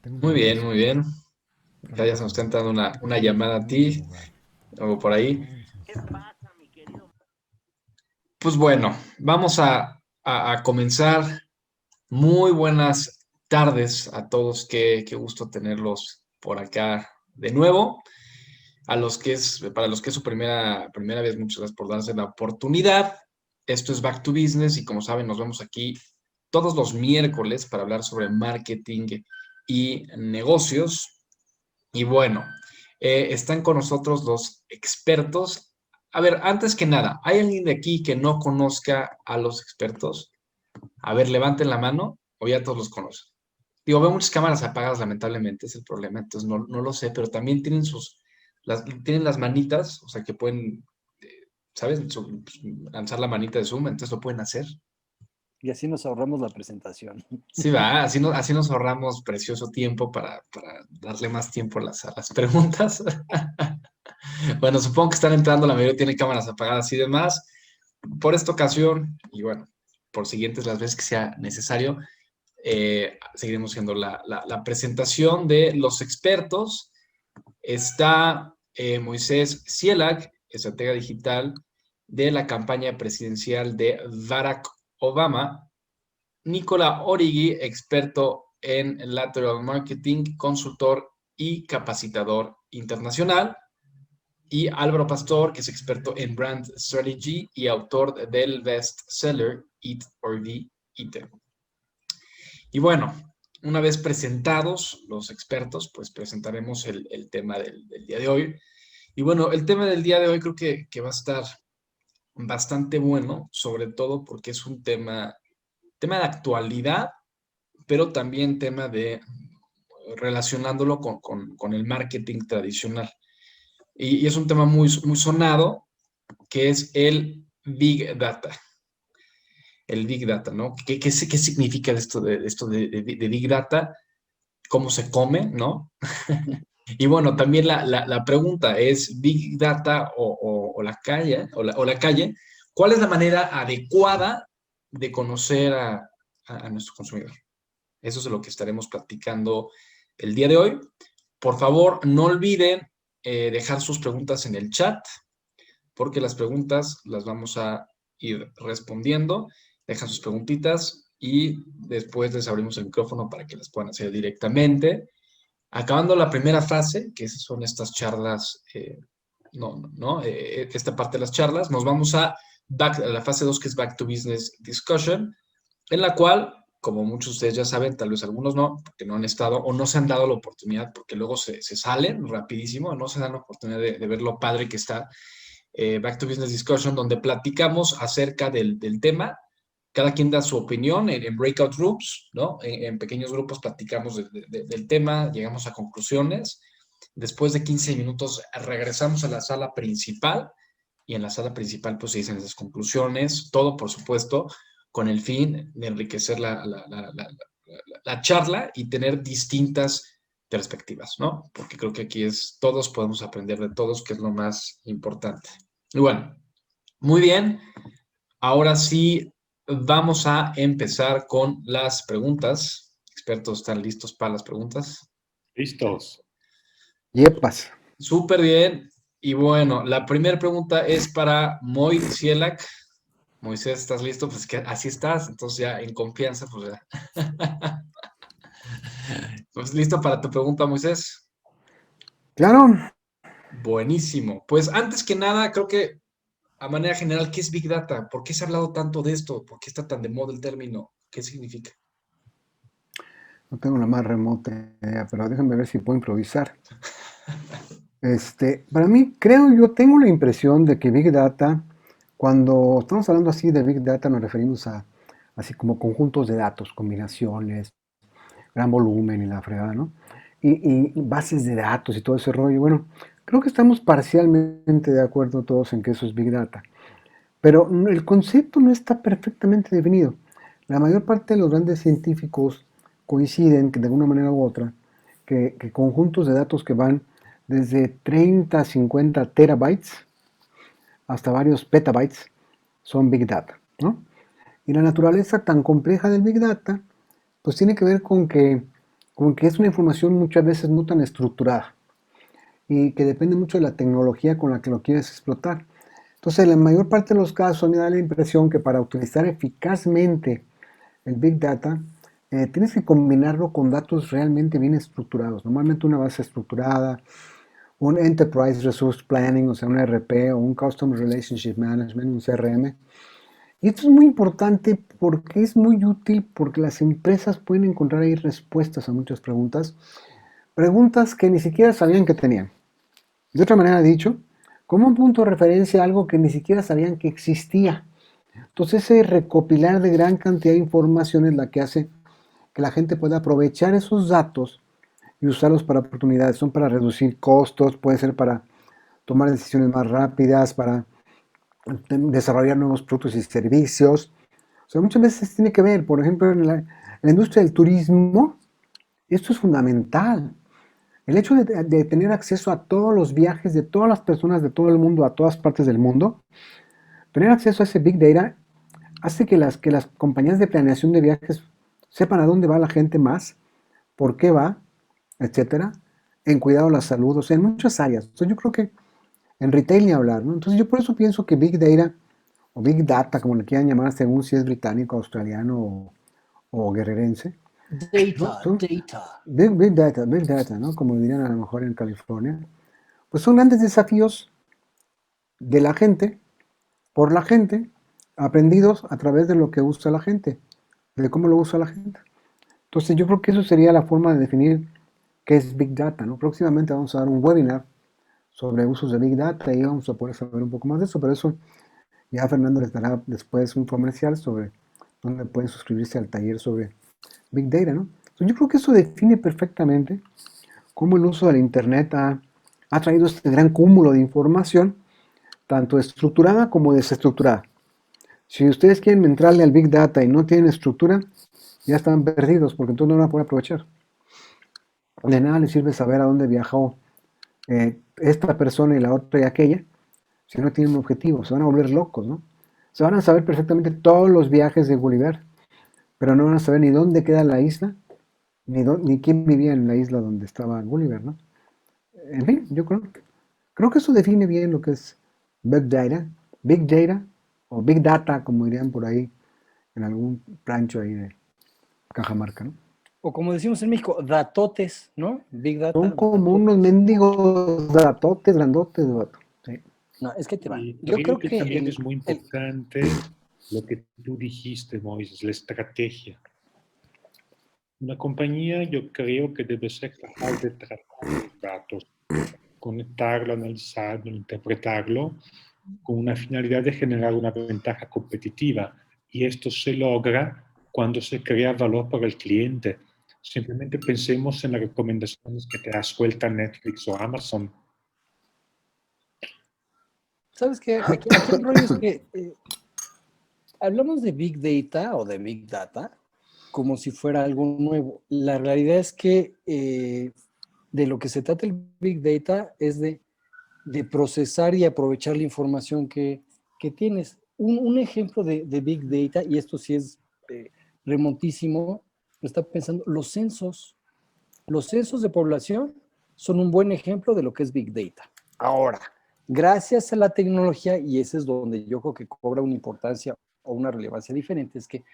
Muy bien, muy bien. Acá ya se nos está entrando una llamada a ti o por ahí. Pues bueno, vamos a comenzar. Muy buenas tardes a todos. Qué gusto tenerlos por acá de nuevo. Para los que es su primera vez, muchas gracias por darse la oportunidad. Esto es Back to Business y como saben, nos vemos aquí todos los miércoles para hablar sobre marketing y negocios. Y bueno, están con nosotros los expertos. A ver, antes que nada, ¿hay alguien de aquí que no conozca a los expertos? A ver, levanten la mano o ya todos los conocen. Digo, veo muchas cámaras apagadas, lamentablemente, es el problema, entonces no lo sé, pero también tienen tienen las manitas, o sea, que pueden, ¿sabes? Lanzar la manita de Zoom, entonces lo pueden hacer. Y así nos ahorramos la presentación. Sí, va, así nos ahorramos precioso tiempo para darle más tiempo a las preguntas. Bueno, supongo que están entrando, la mayoría tiene cámaras apagadas y demás. Por esta ocasión, y bueno, por siguientes las veces que sea necesario, seguiremos haciendo la presentación de los expertos. Está Moisés Cielac, estratega digital de la campaña presidencial de Barack Obama. Nicola Origi, experto en lateral marketing, consultor y capacitador internacional. Y Álvaro Pastor, que es experto en brand strategy y autor del bestseller Eat or Be Eaten. Y bueno, una vez presentados los expertos, pues presentaremos el tema del día de hoy. Y bueno, el tema del día de hoy creo que va a estar bastante bueno, sobre todo porque es un tema de actualidad, pero también tema de relacionándolo con el marketing tradicional. Y es un tema muy sonado, que es el Big Data. El Big Data, ¿no? ¿Qué significa de Big Data? ¿Cómo se come, no? Y bueno, también la pregunta es, ¿Big Data o la calle, o la calle, cuál es la manera adecuada de conocer a nuestro consumidor? Eso es de lo que estaremos platicando el día de hoy. Por favor, no olviden dejar sus preguntas en el chat, porque las preguntas las vamos a ir respondiendo. Dejan sus preguntitas y después les abrimos el micrófono para que las puedan hacer directamente. Acabando la primera fase, que son estas charlas, esta parte de las charlas, nos vamos a la fase 2, que es Back to Business Discussion, en la cual, como muchos de ustedes ya saben, tal vez algunos no, porque no han estado o no se han dado la oportunidad, porque luego se salen rapidísimo, no se dan la oportunidad de ver lo padre que está Back to Business Discussion, donde platicamos acerca del tema. Cada quien da su opinión en breakout rooms, ¿no? En pequeños grupos platicamos del tema, llegamos a conclusiones. Después de 15 minutos regresamos a la sala principal y en la sala principal pues se dicen esas conclusiones, todo por supuesto con el fin de enriquecer la charla y tener distintas perspectivas, ¿no? Porque creo que aquí todos podemos aprender de todos, que es lo más importante. Y bueno, muy bien. Ahora sí, vamos a empezar con las preguntas. Expertos, ¿están listos para las preguntas? Listos. Yepas. Súper bien. Y bueno, la primera pregunta es para Moy Cielac. Moisés, ¿estás listo? Pues que así estás, entonces ya en confianza, pues ya. Pues listo para tu pregunta, Moisés. Claro. Buenísimo. Pues antes que nada, creo que a manera general, ¿qué es Big Data? ¿Por qué se ha hablado tanto de esto? ¿Por qué está tan de moda el término? ¿Qué significa? No tengo la más remota idea, pero déjame ver si puedo improvisar. Para mí, yo tengo la impresión de que Big Data, cuando estamos hablando así de Big Data, nos referimos a así como conjuntos de datos, combinaciones, gran volumen y la fregada, ¿no? Y bases de datos y todo ese rollo. Bueno, creo que estamos parcialmente de acuerdo todos en que eso es Big Data. Pero el concepto no está perfectamente definido. La mayor parte de los grandes científicos coinciden que de alguna manera u otra que conjuntos de datos que van desde 30 a 50 terabytes hasta varios petabytes son Big Data, ¿no? Y la naturaleza tan compleja del Big Data pues tiene que ver con que como que es una información muchas veces no tan estructurada y que depende mucho de la tecnología con la que lo quieres explotar. Entonces, en la mayor parte de los casos, a mí me da la impresión que para utilizar eficazmente el Big Data, tienes que combinarlo con datos realmente bien estructurados. Normalmente una base estructurada, un Enterprise Resource Planning, o sea, un ERP o un Custom Relationship Management, un CRM. Y esto es muy importante porque es muy útil porque las empresas pueden encontrar ahí respuestas a muchas preguntas, preguntas que ni siquiera sabían que tenían. De otra manera dicho, como un punto de referencia a algo que ni siquiera sabían que existía. Entonces ese recopilar de gran cantidad de información es la que hace que la gente pueda aprovechar esos datos y usarlos para oportunidades. Son para reducir costos, puede ser para tomar decisiones más rápidas, para desarrollar nuevos productos y servicios. O sea, muchas veces tiene que ver, por ejemplo, en la industria del turismo, esto es fundamental. El hecho de tener acceso a todos los viajes de todas las personas de todo el mundo, a todas partes del mundo, tener acceso a ese Big Data hace que las compañías de planeación de viajes sepan a dónde va la gente más, por qué va, etcétera, en cuidado de la salud, o sea, en muchas áreas. Entonces yo creo que en retail ni hablar, ¿no? Entonces yo por eso pienso que Big Data o Big Data, como le quieran llamar, según si es británico, australiano o guerrerense, ¿no? Data, Son data. Big Data, ¿no? Como dirían a lo mejor en California, pues son grandes desafíos de la gente, por la gente, aprendidos a través de lo que usa la gente, de cómo lo usa la gente. Entonces yo creo que eso sería la forma de definir qué es Big Data, ¿no? Próximamente vamos a dar un webinar sobre usos de Big Data y vamos a poder saber un poco más de eso, pero eso ya Fernando les dará después un comercial sobre donde pueden suscribirse al taller sobre Big Data, ¿no? Entonces, yo creo que eso define perfectamente cómo el uso del Internet ha traído este gran cúmulo de información, tanto estructurada como desestructurada. Si ustedes quieren entrarle al Big Data y no tienen estructura, ya están perdidos porque entonces no van a poder aprovechar. De nada les sirve saber a dónde viajó esta persona y la otra y aquella si no tienen un objetivo. Se van a volver locos, ¿no? Se van a saber perfectamente todos los viajes de Gulliver, pero no van a saber ni dónde queda la isla, ni quién vivía en la isla donde estaba Gulliver, ¿no? En fin, yo creo que eso define bien lo que es Big Data o Big Data, como dirían por ahí en algún rancho ahí de Cajamarca, ¿no? O como decimos en México, datotes, ¿no? Big Son data, como unos datotes. mendigos datotes, grandotes, vato. Sí. No, es que te va. Y Yo creo creo que que también es muy el- importante lo que tú dijiste, Moisés, la estrategia. Una compañía yo creo que debe ser capaz de tratar los datos, conectarlo, analizarlo, interpretarlo con una finalidad de generar una ventaja competitiva. Y esto se logra cuando se crea valor para el cliente. Simplemente pensemos en las recomendaciones que te da suelta Netflix o Amazon. ¿Sabes qué? Aquí el rollo es que hablamos de Big Data o de Big Data como si fuera algo nuevo. La realidad es que de lo que se trata el Big Data es de procesar y aprovechar la información que tienes. Un ejemplo de Big Data, y esto sí es remontísimo, lo está pensando, los censos. Los censos de población son un buen ejemplo de lo que es Big Data. Ahora, gracias a la tecnología, y ese es donde yo creo que cobra una importancia o una relevancia diferente, es que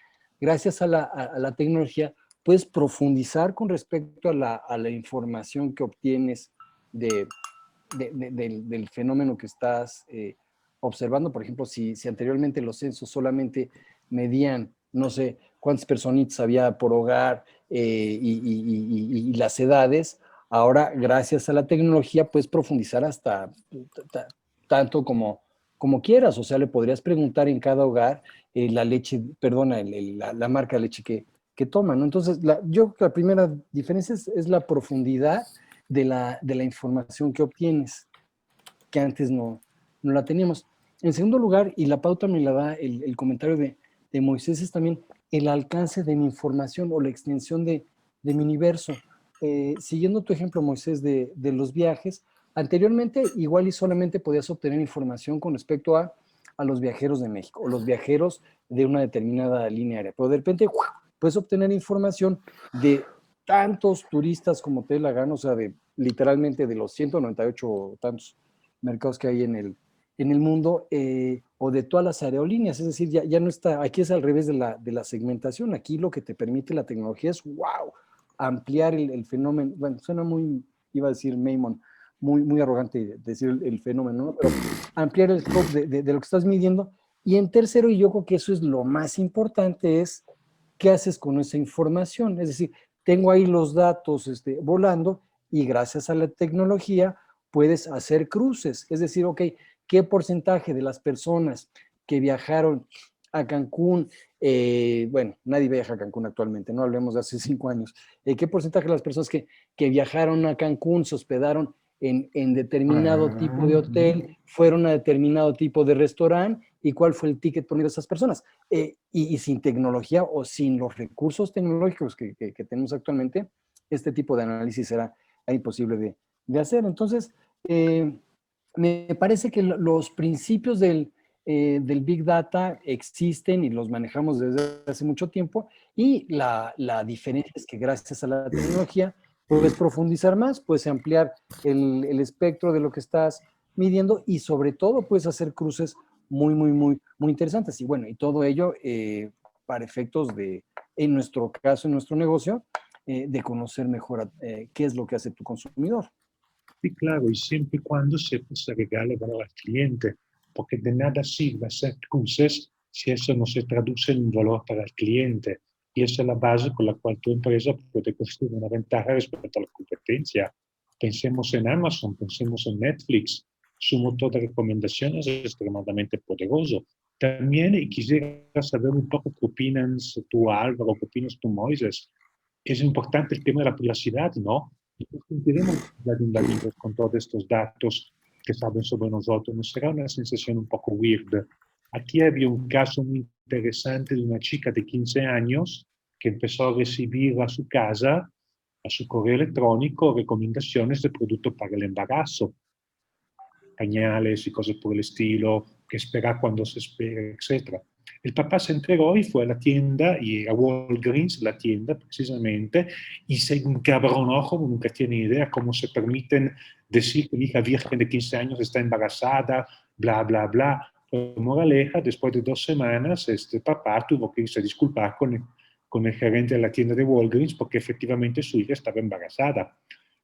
gracias a la tecnología puedes profundizar con respecto a la información que obtienes del fenómeno que estás observando. Por ejemplo, si anteriormente los censos solamente medían, no sé, cuántas personitas había por hogar y las edades, ahora gracias a la tecnología puedes profundizar hasta tanto como quieras. O sea, le podrías preguntar en cada hogar la leche, perdona, la marca de leche que toman, ¿no? Entonces, yo creo que la primera diferencia es la profundidad de la información que obtienes, que antes no la teníamos. En segundo lugar, y la pauta me la da el comentario de Moisés, es también el alcance de mi información o la extensión de mi universo. Siguiendo tu ejemplo, Moisés, de los viajes, anteriormente igual y solamente podías obtener información con respecto a los viajeros de México o los viajeros de una determinada línea aérea, pero de repente puedes obtener información de tantos turistas como te dé la gana, o sea, literalmente de los 198 tantos mercados que hay en el mundo, o de todas las aerolíneas, es decir, ya no está, aquí es al revés de la segmentación, aquí lo que te permite la tecnología es, wow, ampliar el fenómeno, bueno, suena muy, iba a decir Maimon, muy arrogante decir el fenómeno, ¿no? Pero ampliar el scope de lo que estás midiendo. Y en tercero, y yo creo que eso es lo más importante, es qué haces con esa información. Es decir, tengo ahí los datos volando y gracias a la tecnología puedes hacer cruces. Es decir, ok, ¿qué porcentaje de las personas que viajaron a Cancún, bueno, nadie viaja a Cancún actualmente, no hablemos de hace 5 años, ¿qué porcentaje de las personas que viajaron a Cancún se hospedaron en determinado tipo de hotel, fueron a determinado tipo de restaurante y cuál fue el ticket promedio de esas personas? Y sin tecnología o sin los recursos tecnológicos que tenemos actualmente, este tipo de análisis será imposible de hacer. Entonces, me parece que los principios del Big Data existen y los manejamos desde hace mucho tiempo, y la diferencia es que gracias a la tecnología puedes profundizar más, puedes ampliar el espectro de lo que estás midiendo y sobre todo puedes hacer cruces muy interesantes. Y bueno, y todo ello para efectos en nuestro caso, en nuestro negocio, de conocer mejor qué es lo que hace tu consumidor. Sí, claro, y siempre y cuando se regale valor al cliente, porque de nada sirve hacer cruces si eso no se traduce en un valor para el cliente. Y esa es la base con la cual tu empresa puede construir una ventaja respecto a la competencia. Pensemos en Amazon, pensemos en Netflix. Su motor de recomendaciones es extremadamente poderoso. También, y quisiera saber un poco qué opinas tú, Álvaro, qué opinas tú, Moisés. Es importante el tema de la privacidad, ¿no? Y nos sentiremos invadidos con todos estos datos que saben sobre nosotros. Nos será una sensación un poco weird. Aquí había un caso muy interesante de una chica de 15 años que empezó a recibir a su casa, a su correo electrónico, recomendaciones de productos para el embarazo, pañales y cosas por el estilo, que espera cuando se espera, etc. El papá se entregó y fue a la tienda, y a Walgreens, la tienda precisamente, y se encabronó como nunca tiene idea cómo se permiten decir que mi hija virgen de 15 años está embarazada, bla, bla, bla. Moraleja, después de 2 semanas, este papá tuvo que irse a disculpar con el gerente de la tienda de Walgreens porque efectivamente su hija estaba embarazada.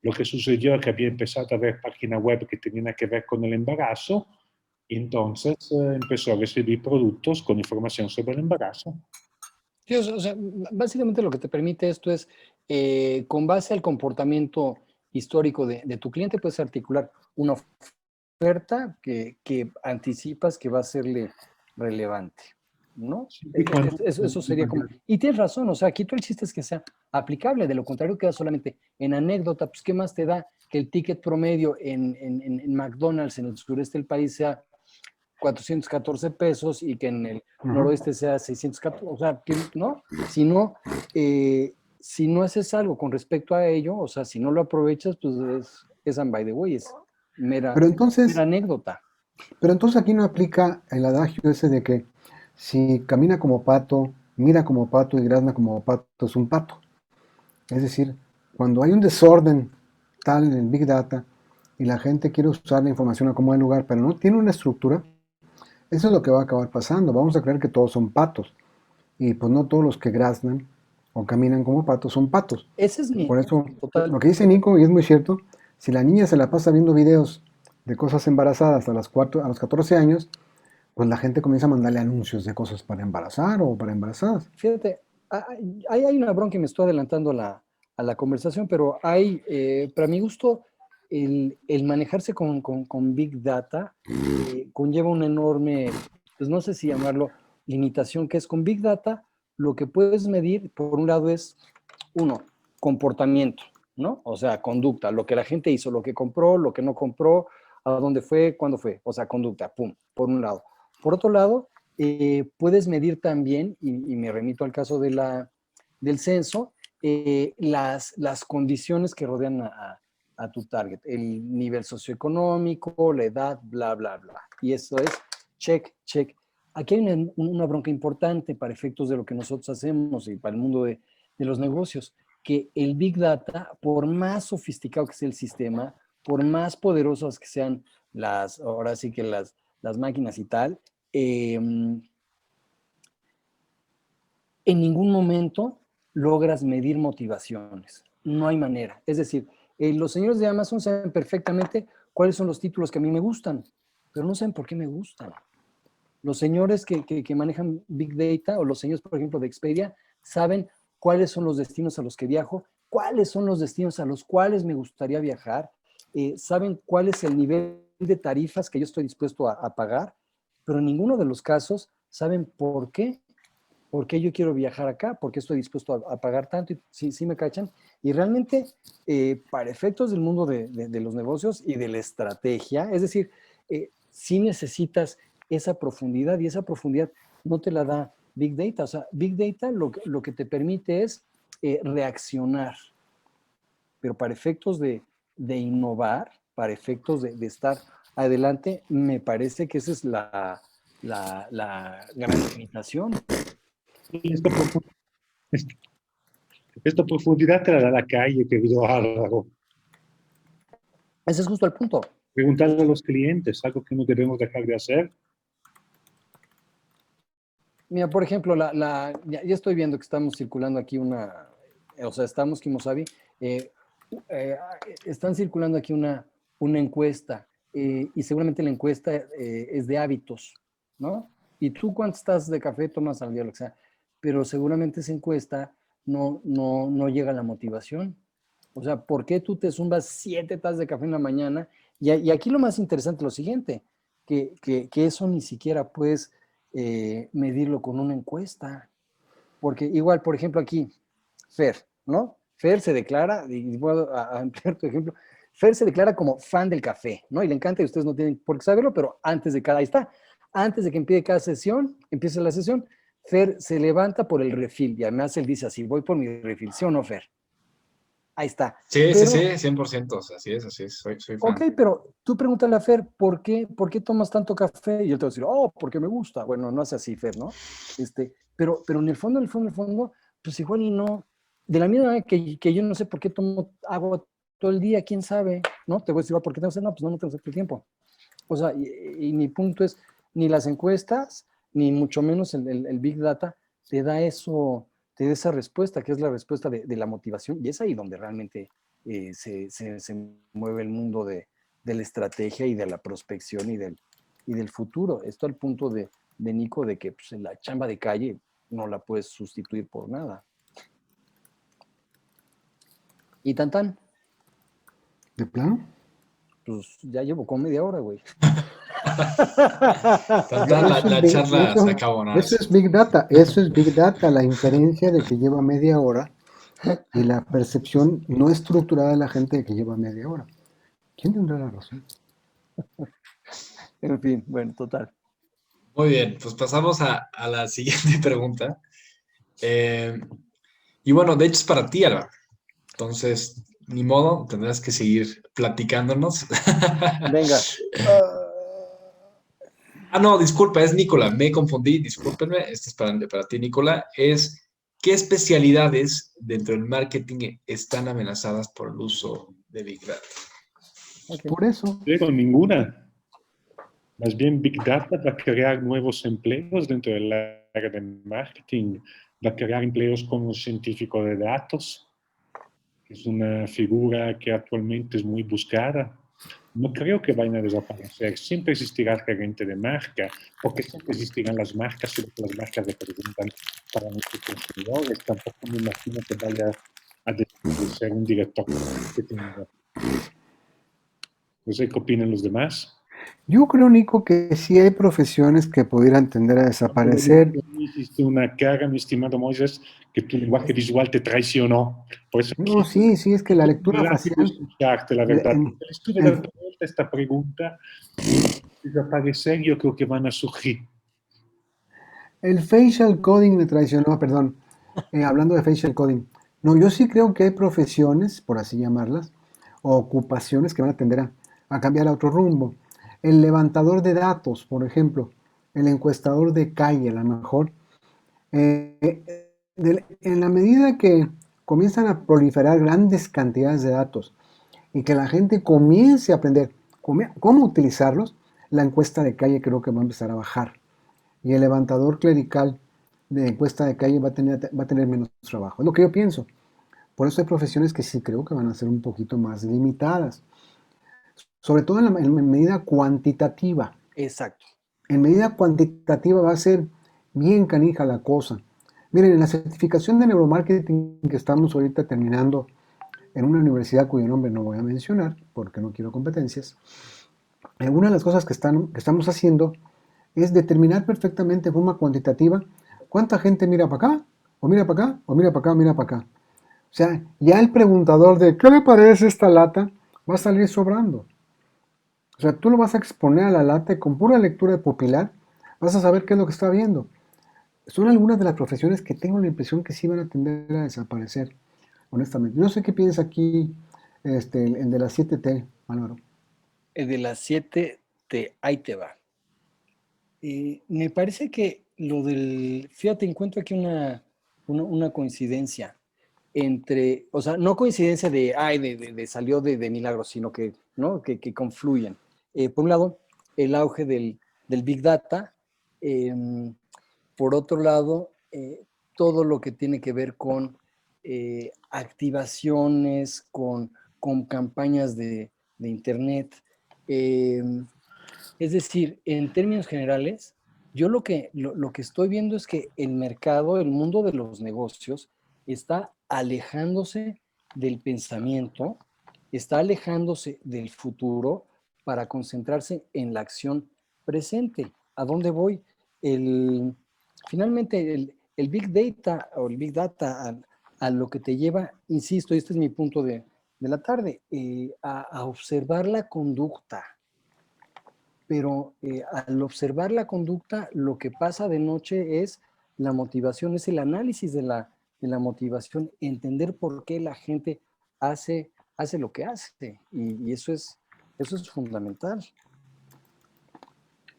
Lo que sucedió es que había empezado a ver páginas web que tenían que ver con el embarazo, y entonces empezó a recibir productos con información sobre el embarazo. Sí, o sea, básicamente lo que te permite esto es, con base al comportamiento histórico de tu cliente, puedes articular una oferta que anticipas que va a serle relevante, ¿no? Sí, y cuando, Eso sería como... Y tienes razón, o sea, aquí todo el chiste es que sea aplicable, de lo contrario queda solamente en anécdota. Pues, ¿qué más te da que el ticket promedio en McDonald's en el sureste del país sea 414 pesos y que en el noroeste sea 614? O sea, que, ¿no? Si no haces algo con respecto a ello, o sea, si no lo aprovechas, pues es and by the way, es mera Pero entonces, anécdota. pero entonces aquí no aplica el adagio ese de que si camina como pato, mira como pato y grazna como pato, es un pato. Es decir, cuando hay un desorden tal en el Big Data y la gente quiere usar la información a como el lugar, pero no tiene una estructura, eso es lo que va a acabar pasando. Vamos a creer que todos son patos. Y pues no todos los que graznan o caminan como patos son patos. Ese es mi Por eso, total. lo que dice Nico, y es muy cierto, si la niña se la pasa viendo videos de cosas embarazadas a los 14 años, pues la gente comienza a mandarle anuncios de cosas para embarazar o para embarazadas. Fíjate, hay una bronca, y me estoy adelantando a la conversación, pero hay, para mi gusto, el manejarse con Big Data conlleva una enorme, pues no sé si llamarlo limitación, que es con Big Data, lo que puedes medir, por un lado, es, uno, comportamiento, ¿no? O sea, conducta, lo que la gente hizo, lo que compró, lo que no compró, a dónde fue, cuándo fue, o sea, conducta, pum, por un lado. Por otro lado, puedes medir también, y me remito al caso del censo, las condiciones que rodean a tu target, el nivel socioeconómico, la edad, bla, bla, bla. Y eso es check, check. Aquí hay una bronca importante para efectos de lo que nosotros hacemos y para el mundo de los negocios, que el Big Data, por más sofisticado que sea el sistema, por más poderosas que sean ahora sí que las máquinas y tal, en ningún momento logras medir motivaciones. No hay manera. Es decir, los señores de Amazon saben perfectamente cuáles son los títulos que a mí me gustan, pero no saben por qué me gustan. Los señores que manejan Big Data o los señores, por ejemplo, de Expedia, saben cuáles son los destinos a los que viajo, cuáles son los destinos a los cuales me gustaría viajar, saben cuál es el nivel de tarifas que yo estoy dispuesto a pagar, pero en ninguno de los casos saben por qué yo quiero viajar acá, por qué estoy dispuesto a pagar tanto, y sí me cachan. Y realmente, para efectos del mundo de los negocios y de la estrategia, es decir, sí necesitas esa profundidad, y esa profundidad no te la da Big Data. O sea, Big Data lo que te permite es reaccionar, pero para efectos de innovar, para efectos de estar adelante, me parece que esa es la gran limitación. Esta, profu- esta profundidad te la da la calle, querido Álvaro. Ese es justo el punto. Preguntar a los clientes, algo que no debemos dejar de hacer. Mira, por ejemplo, ya estoy viendo que estamos circulando aquí estamos, Kimosabi, están circulando aquí una encuesta, y seguramente la encuesta es de hábitos, ¿no? Y tú cuántas tazas de café tomas al día, lo que sea, pero seguramente esa encuesta no llega a la motivación. O sea, ¿por qué tú te zumbas 7 tazas de café en la mañana? Y aquí lo más interesante es lo siguiente, que eso ni siquiera puedes medirlo con una encuesta. Porque igual, por ejemplo, aquí, Fer, ¿no? Fer se declara, y voy a emplear tu ejemplo, Fer se declara como fan del café, ¿no? Y le encanta, y ustedes no tienen por qué saberlo, pero ahí está, antes de que empiece la sesión, Fer se levanta por el refil, y además él dice así, voy por mi refil, ¿sí o no, Fer? Ahí está. Sí, sí, Pero, sí, 100%, o sea, así es, soy ok, fan. pero tú pregúntale a Fer, ¿por qué tomas tanto café? Y yo te voy a decir, oh, porque me gusta. Bueno, no es así, Fer, ¿no? Pero en el fondo, pues igual y no. De la misma manera que yo no sé por qué tomo agua todo el día, quién sabe, ¿no? Te voy a decir, ¿por qué tengo que hacer? No, pues no tengo el tiempo. O sea, y mi punto es, ni las encuestas, ni mucho menos el Big Data te da eso, te da esa respuesta, que es la respuesta de la motivación, y es ahí donde realmente se mueve el mundo de la estrategia y de la prospección y del futuro. Esto al punto de Nico, de que pues, la chamba de calle no la puedes sustituir por nada. Y tan, ¿De plano? pues ya llevo como media hora, güey. Tanta la charla se acabó, nada. Eso es Big Data, eso es Big Data, la inferencia de que lleva media hora y la percepción no estructurada de la gente de que lleva media hora. ¿Quién tendrá la razón? En fin, bueno, total. Muy bien, pues pasamos a la siguiente pregunta. Y bueno, de hecho es para ti, Alba. Entonces, ni modo, tendrás que seguir platicándonos. Venga. Ah, no, disculpa, es Nicola, me confundí, discúlpenme, este es para ti, Nicola. ¿Qué especialidades dentro del marketing están amenazadas por el uso de Big Data? Okay. Por eso. Pero ninguna. Más bien, Big Data va a crear nuevos empleos dentro del área de marketing, va a crear empleos como científico de datos, que es una figura que actualmente es muy buscada. No creo que vayan a desaparecer. Siempre existirá el gerente de marca, porque siempre existirán las marcas y lo que las marcas representan para nuestros consumidores. Tampoco me imagino que vaya a desaparecer un director de marketing. No sé qué opinan los demás. Yo creo, Nico, que sí hay profesiones que pudieran tender a desaparecer. Hiciste una cara, mi estimado Moisés, que tu lenguaje visual te traicionó. Por eso No, sí, es que la lectura gráfico facial, escucharte, la verdad. en- Estuve en- dando vuelta a esta pregunta y desaparecer yo creo que van a surgir. el facial coding me traicionó, perdón. Hablando de facial coding. No, yo sí creo que hay profesiones, por así llamarlas, o ocupaciones que van a tender a cambiar a otro rumbo. El levantador de datos, por ejemplo, el encuestador de calle, a lo mejor. En la medida que comienzan a proliferar grandes cantidades de datos y que la gente comience a aprender cómo utilizarlos, la encuesta de calle creo que va a empezar a bajar. Y el levantador clerical de encuesta de calle va a tener menos trabajo. Es lo que yo pienso. Por eso hay profesiones que sí creo que van a ser un poquito más limitadas. Sobre todo en medida cuantitativa. Exacto. En medida cuantitativa va a ser bien canija la cosa. Miren, en la certificación de neuromarketing que estamos ahorita terminando en una universidad cuyo nombre no voy a mencionar porque no quiero competencias, una de las cosas que estamos haciendo es determinar perfectamente de forma cuantitativa cuánta gente mira para acá, o mira para acá, o mira para acá, o mira para acá. O sea, ya el preguntador de ¿qué le parece esta lata? Va a salir sobrando. O sea, tú lo vas a exponer a la lata y con pura lectura pupilar vas a saber qué es lo que está viendo. Son algunas de las profesiones que tengo la impresión que sí van a tender a desaparecer, honestamente. No sé qué piensa aquí el de las 7T, Álvaro. El de las 7, ahí te va. Me parece que lo del, fíjate, encuentro aquí una coincidencia entre, o sea, no coincidencia de, ay, de salió de milagro, sino que, ¿no? Que confluyen. Por un lado, el auge del Big Data. Por otro lado, todo lo que tiene que ver con activaciones, con campañas de Internet. Eh, es decir, en términos generales, yo lo que estoy viendo es que el mercado, el mundo de los negocios, está alejándose del pensamiento, está alejándose del futuro para concentrarse en la acción presente. ¿A dónde voy? Finalmente, el Big Data o el Big Data a lo que te lleva, insisto, y este es mi punto de la tarde, a observar la conducta. Pero al observar la conducta, lo que pasa de noche es la motivación, es el análisis de la motivación, entender por qué la gente hace lo que hace. Y eso es fundamental.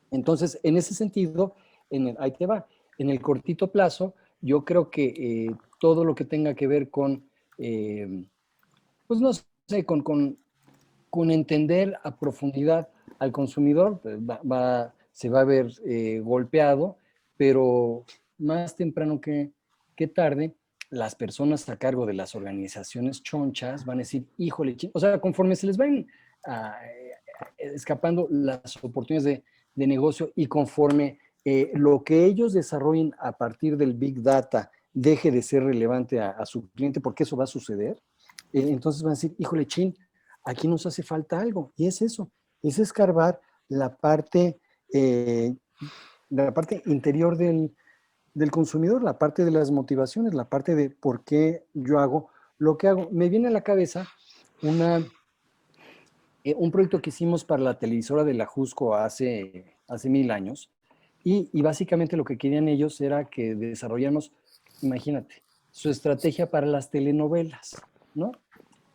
Entonces, en ese sentido, ahí te va, en el cortito plazo, yo creo que todo lo que tenga que ver con, pues no sé, con entender a profundidad al consumidor, pues se va a ver golpeado, pero más temprano que tarde, las personas a cargo de las organizaciones chonchas van a decir, híjole, o sea, conforme se les van escapando las oportunidades de negocio y conforme lo que ellos desarrollen a partir del Big Data deje de ser relevante a su cliente, porque eso va a suceder, entonces van a decir, híjole, chin, aquí nos hace falta algo. Y es eso, es escarbar eh, la parte interior del consumidor, la parte de las motivaciones, la parte de por qué yo hago lo que hago. Me viene a la cabeza un proyecto que hicimos para la televisora de la Jusco hace 1000 años, y básicamente lo que querían ellos era que desarrolláramos, imagínate, su estrategia para las telenovelas, ¿no?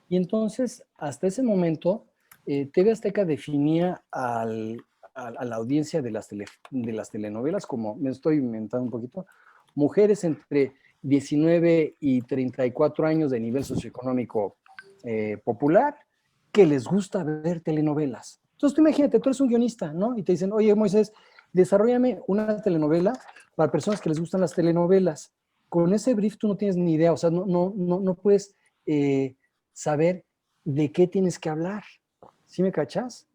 Y entonces, hasta ese momento, TV Azteca definía a la audiencia de las telenovelas como, me estoy inventando un poquito, mujeres entre 19 y 34 años de nivel socioeconómico popular que les gusta ver telenovelas. Entonces, tú imagínate, tú eres un guionista, ¿no? Y te dicen, oye, Moisés, desarrollame una telenovela para personas que les gustan las telenovelas. Con ese brief tú no tienes ni idea, o sea, no puedes saber de qué tienes que hablar. ¿Sí me cachas?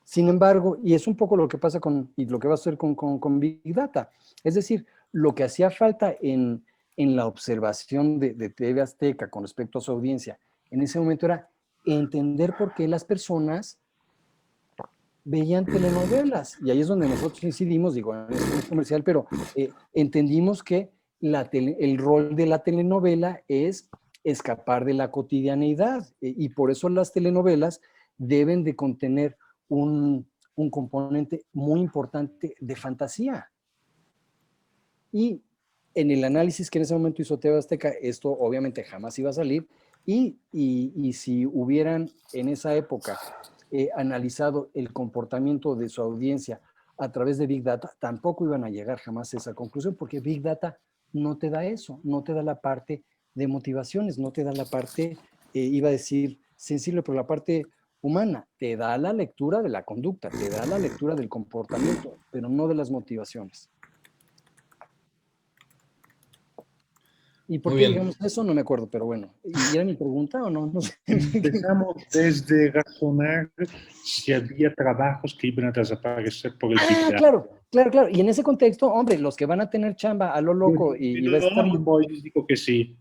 Sin embargo, y es un poco lo que pasa y lo que va a hacer con Big Data. Es decir, lo que hacía falta en la observación de TV Azteca con respecto a su audiencia, en ese momento era entender por qué las personas veían telenovelas. Y ahí es donde nosotros incidimos, digo, en este comercial, pero entendimos que el rol de la telenovela es escapar de la cotidianeidad, y por eso las telenovelas deben de contener un componente muy importante de fantasía. Y en el análisis que en ese momento hizo TV Azteca, esto obviamente jamás iba a salir, y si hubieran en esa época analizado el comportamiento de su audiencia a través de Big Data, tampoco iban a llegar jamás a esa conclusión, porque Big Data no te da eso, no te da la parte de motivaciones, no te da la parte, iba a decir sensible, pero la parte humana, te da la lectura de la conducta, te da la lectura del comportamiento, pero no de las motivaciones. ¿Y por Muy qué bien. digamos eso? No me acuerdo, pero bueno. ¿Y era mi pregunta o no? No sé. Empezamos desde razonar si había trabajos que iban a desaparecer por el Big Data. Claro. Y en ese contexto, hombre, los que van a tener chamba a lo loco y va a estar... Moisés dijo que sí.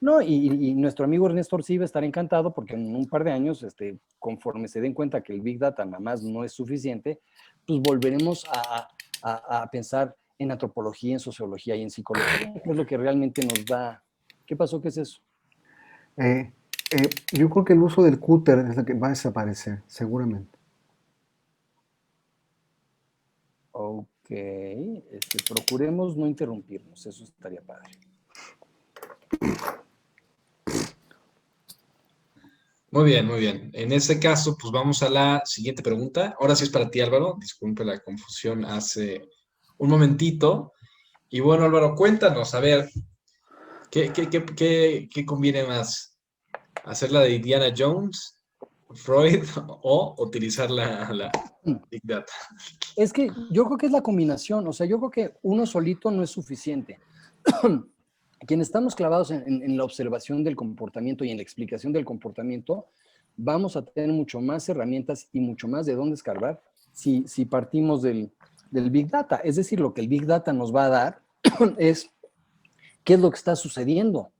No, y nuestro amigo Ernesto Orsi va a estar encantado porque en un par de años, conforme se den cuenta que el Big Data nada más no es suficiente, pues volveremos a pensar en antropología, en sociología y en psicología, que es lo que realmente nos da. ¿Qué pasó? ¿Qué es eso? Yo creo que el uso del cúter es lo que va a desaparecer, seguramente. Ok, procuremos no interrumpirnos, eso estaría padre. Muy bien, muy bien. En este caso, pues vamos a la siguiente pregunta. Ahora sí es para ti, Álvaro. Disculpe la confusión hace un momentito. Y bueno, Álvaro, cuéntanos, a ver, ¿qué conviene más? ¿Hacer la de Indiana Jones, Freud o utilizar la Big Data? Es que yo creo que es la combinación, o sea, yo creo que uno solito no es suficiente. Quienes estamos clavados en la observación del comportamiento y en la explicación del comportamiento, vamos a tener mucho más herramientas y mucho más de dónde escarbar si partimos del Big Data. Es decir, lo que el Big Data nos va a dar es qué es lo que está sucediendo.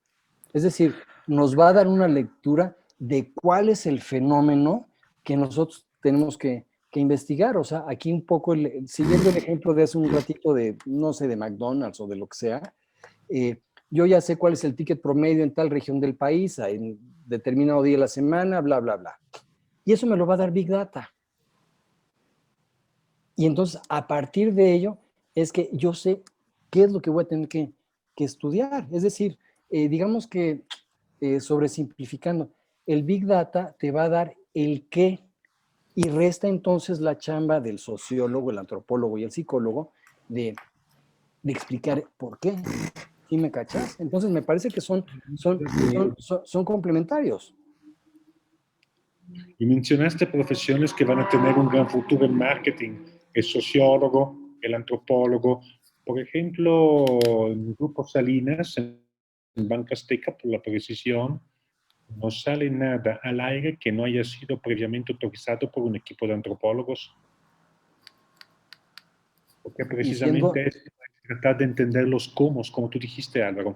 Es decir, nos va a dar una lectura de cuál es el fenómeno que nosotros tenemos que investigar. O sea, aquí un poco, siguiendo el ejemplo de hace un ratito de, no sé, de McDonald's o de lo que sea, yo ya sé cuál es el ticket promedio en tal región del país, en determinado día de la semana, bla, bla, bla. Y eso me lo va a dar Big Data. Y entonces, a partir de ello, es que yo sé qué es lo que voy a tener que estudiar. Es decir, digamos que, sobresimplificando, el Big Data te va a dar el qué y resta entonces la chamba del sociólogo, el antropólogo y el psicólogo de explicar por qué. ¿Sí me cachas? Entonces me parece que son complementarios. Y mencionaste profesiones que van a tener un gran futuro en marketing, el sociólogo, el antropólogo. Por ejemplo, en Grupo Salinas, en Banca Azteca, por la precisión, no sale nada al aire que no haya sido previamente autorizado por un equipo de antropólogos. Porque precisamente es tratar de entender los cómo, como tú dijiste, Álvaro.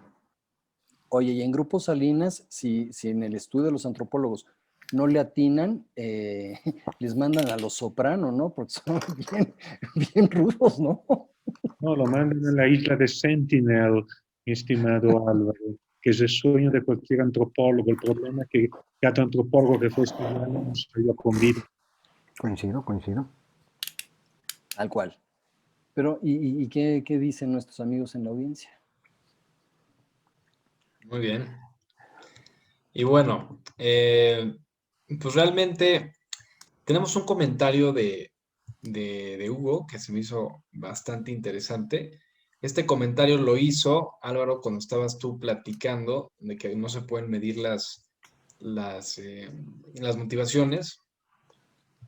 Oye, y en Grupo Salinas, si en el estudio de los antropólogos no le atinan, les mandan a los Soprano, ¿no? Porque son bien rudos, ¿no? No, lo mandan a la isla de Sentinel, mi estimado Álvaro, que es el sueño de cualquier antropólogo. El problema es que cada antropólogo que fue estudiando no salió con vida. Coincido. Tal cual. Pero, ¿y qué dicen nuestros amigos en la audiencia? Muy bien. Y bueno, pues realmente tenemos un comentario de Hugo que se me hizo bastante interesante. Este comentario lo hizo Álvaro cuando estabas tú platicando de que no se pueden medir las motivaciones.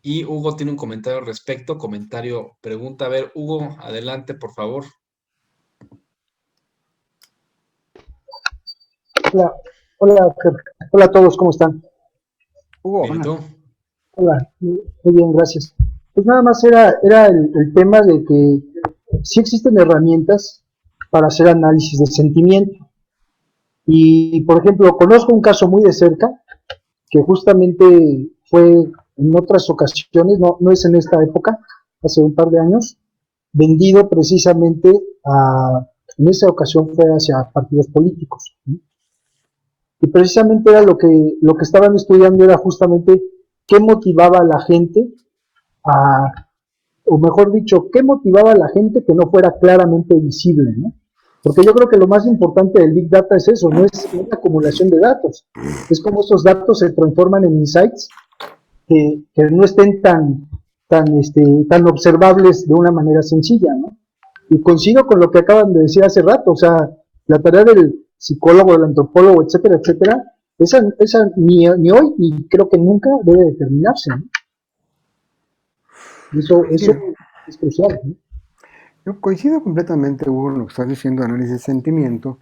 Y Hugo tiene un comentario al respecto, pregunta. A ver, Hugo, adelante, por favor. Hola a todos, ¿cómo están? Hugo. Bien, ¿y tú? Hola, muy bien, gracias. Pues nada más era el tema de que sí existen herramientas para hacer análisis de sentimiento. Y, por ejemplo, conozco un caso muy de cerca que justamente fue en otras ocasiones, no es en esta época, hace un par de años, vendido precisamente en esa ocasión fue hacia partidos políticos, ¿no? Y precisamente era lo que estaban estudiando era justamente qué motivaba a la gente o mejor dicho, qué motivaba a la gente que no fuera claramente visible, ¿no? Porque yo creo que lo más importante del Big Data es eso, no es una acumulación de datos, es como esos datos se transforman en insights que no estén tan observables de una manera sencilla, ¿no? Y coincido con lo que acaban de decir hace rato, o sea, la tarea psicólogo, del antropólogo, etcétera, etcétera, esa ni hoy ni creo que nunca debe determinarse, ¿no? Y eso Sí, es crucial, ¿no? yo coincido completamente, Hugo, en lo que estás diciendo de análisis de sentimiento.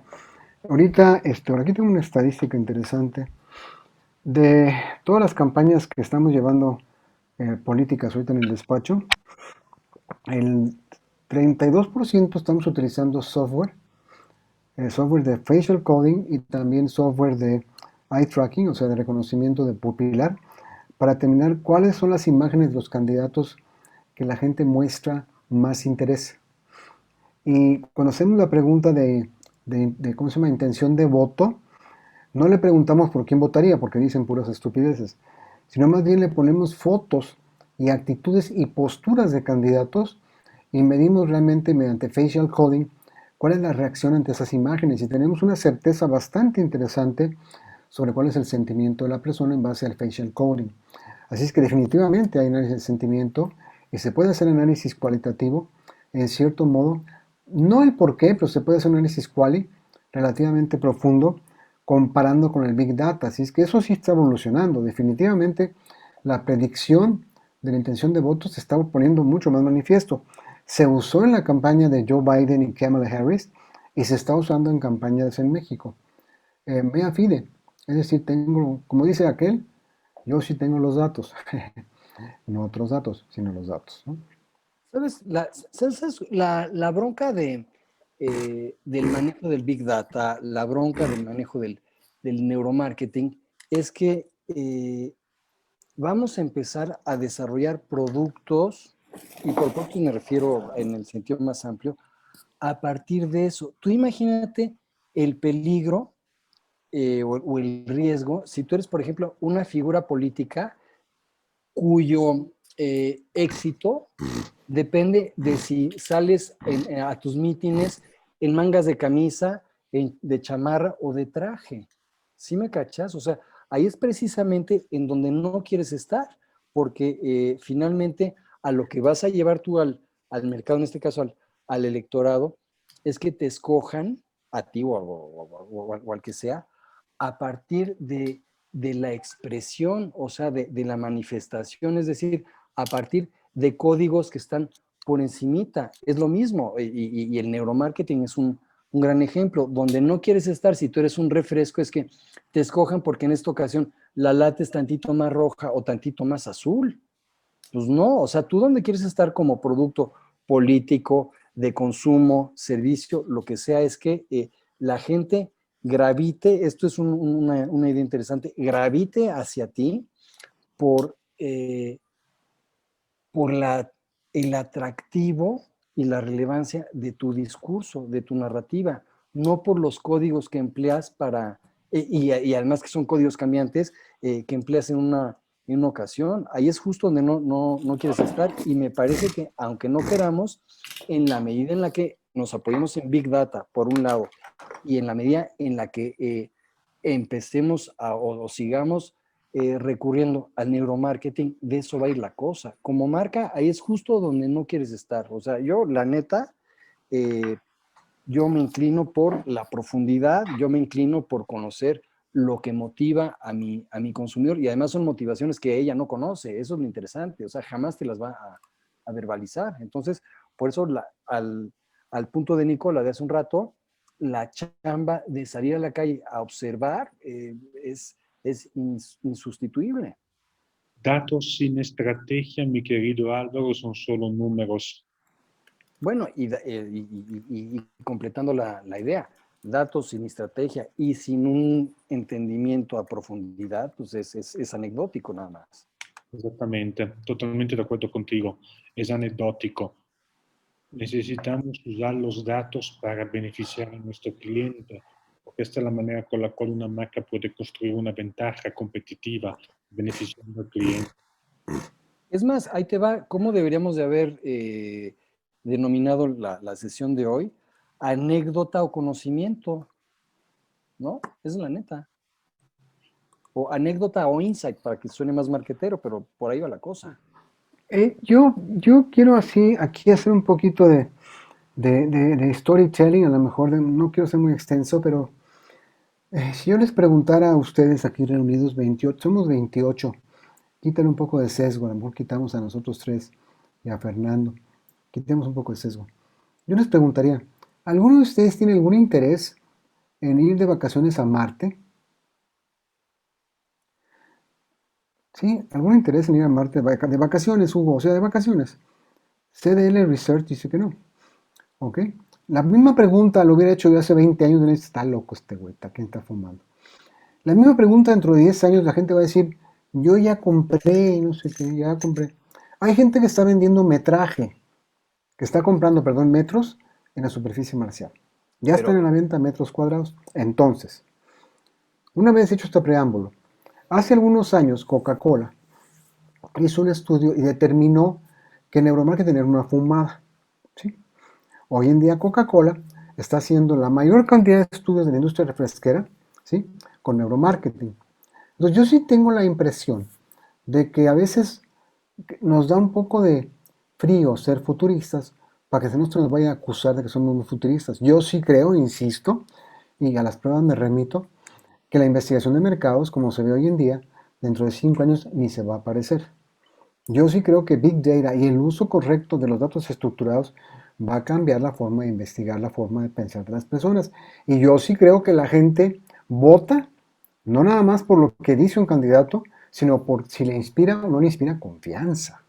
Ahorita, por aquí tengo una estadística interesante de todas las campañas que estamos llevando políticas ahorita en el despacho. El 32% estamos utilizando software, software de facial coding y también software de eye tracking, o sea, de reconocimiento de pupilar, para determinar cuáles son las imágenes de los candidatos que la gente muestra más interés. Y cuando hacemos la pregunta de ¿cómo se llama?, intención de voto, no le preguntamos por quién votaría, porque dicen puras estupideces, sino más bien le ponemos fotos y actitudes y posturas de candidatos y medimos realmente mediante facial coding cuál es la reacción ante esas imágenes y tenemos una certeza bastante interesante sobre cuál es el sentimiento de la persona en base al facial coding. Así es que definitivamente hay análisis de sentimiento y se puede hacer análisis cualitativo en cierto modo, no el por qué, pero se puede hacer un análisis quali relativamente profundo comparando con el Big Data. Así es que eso sí está evolucionando. Definitivamente la predicción de la intención de votos se está poniendo mucho más manifiesto. Se usó en la campaña de Joe Biden y Kamala Harris y se está usando en campañas en México. Mea fide, es decir, tengo, como dice aquel, yo sí tengo los datos, no otros datos, sino los datos, ¿no? ¿Sabes? La bronca del manejo del Big Data, la bronca del manejo del neuromarketing, es que vamos a empezar a desarrollar productos, y por productos me refiero en el sentido más amplio, a partir de eso. Tú imagínate el peligro o el riesgo, si tú eres, por ejemplo, una figura política cuyo éxito depende de si sales a tus mítines en mangas de camisa, de chamarra o de traje. ¿Sí me cachas? O sea, ahí es precisamente en donde no quieres estar, porque finalmente a lo que vas a llevar tú al mercado, en este caso al electorado, es que te escojan a ti o al que sea, a partir de la expresión, o sea, de la manifestación, es decir, a partir de códigos que están por encimita. Es lo mismo, y el neuromarketing es un gran ejemplo. Donde no quieres estar, si tú eres un refresco, es que te escojan porque en esta ocasión la lata es tantito más roja o tantito más azul. Pues no, o sea, tú donde quieres estar como producto político, de consumo, servicio, lo que sea, es que la gente gravite, esto es una idea interesante, gravite hacia ti por, por el atractivo y la relevancia de tu discurso, de tu narrativa, no por los códigos que empleas para, y además que son códigos cambiantes, que empleas en una ocasión. Ahí es justo donde no quieres estar, y me parece que aunque no queramos, en la medida en la que nos apoyemos en Big Data, por un lado, y en la medida en la que empecemos o sigamos recurriendo al neuromarketing, de eso va a ir la cosa. Como marca, ahí es justo donde no quieres estar. O sea, yo, la neta, eh, yo me inclino por la profundidad, yo me inclino por conocer lo que motiva a mi consumidor, y además son motivaciones que ella no conoce. Eso es lo interesante. O sea, jamás te las va a verbalizar. Entonces, por eso al punto de Nicola de hace un rato, la chamba de salir a la calle a observar es insustituible. Datos sin estrategia, mi querido Álvaro, son solo números. Bueno, y completando la idea, datos sin estrategia y sin un entendimiento a profundidad, pues es anecdótico nada más. Exactamente, totalmente de acuerdo contigo. Es anecdótico. Necesitamos usar los datos para beneficiar a nuestro cliente, porque esta es la manera con la cual una marca puede construir una ventaja competitiva beneficiando al cliente. Es más, ahí te va, ¿cómo deberíamos de haber denominado la sesión de hoy? Anécdota o conocimiento, ¿no? Esa es la neta. O anécdota o insight, para que suene más marquetero, pero por ahí va la cosa. Yo quiero aquí hacer un poquito de storytelling, a lo mejor no quiero ser muy extenso, pero Si yo les preguntara a ustedes aquí reunidos 28, somos 28, quítale un poco de sesgo, a lo mejor quitamos a nosotros tres y a Fernando, quitemos un poco de sesgo. Yo les preguntaría, ¿alguno de ustedes tiene algún interés en ir de vacaciones a Marte? ¿Sí? ¿Algún interés en ir a Marte de vacaciones, Hugo? O sea, de vacaciones. CDL Research dice que no. ¿Ok? La misma pregunta lo hubiera hecho yo hace 20 años. Está loco este güey, ¿quién está fumando? La misma pregunta dentro de 10 años la gente va a decir, yo ya compré, no sé qué, ya compré. Hay gente que está vendiendo metraje, que está comprando, perdón, metros en la superficie marcial. Ya están Pero, en la venta metros cuadrados. Entonces, una vez hecho este preámbulo, hace algunos años Coca-Cola hizo un estudio y determinó que neuromarketing era una fumada. ¿Sí? Hoy en día Coca-Cola está haciendo la mayor cantidad de estudios de la industria refresquera, ¿sí? Con neuromarketing. Entonces yo sí tengo la impresión de que a veces nos da un poco de frío ser futuristas para que no se nos vaya a acusar de que somos muy futuristas. Yo sí creo, insisto, y a las pruebas me remito, que la investigación de mercados, como se ve hoy en día, dentro de 5 años ni se va a aparecer. Yo sí creo que Big Data y el uso correcto de los datos estructurados va a cambiar la forma de investigar, la forma de pensar de las personas. Y yo sí creo que la gente vota no nada más por lo que dice un candidato, sino por si le inspira o no le inspira confianza.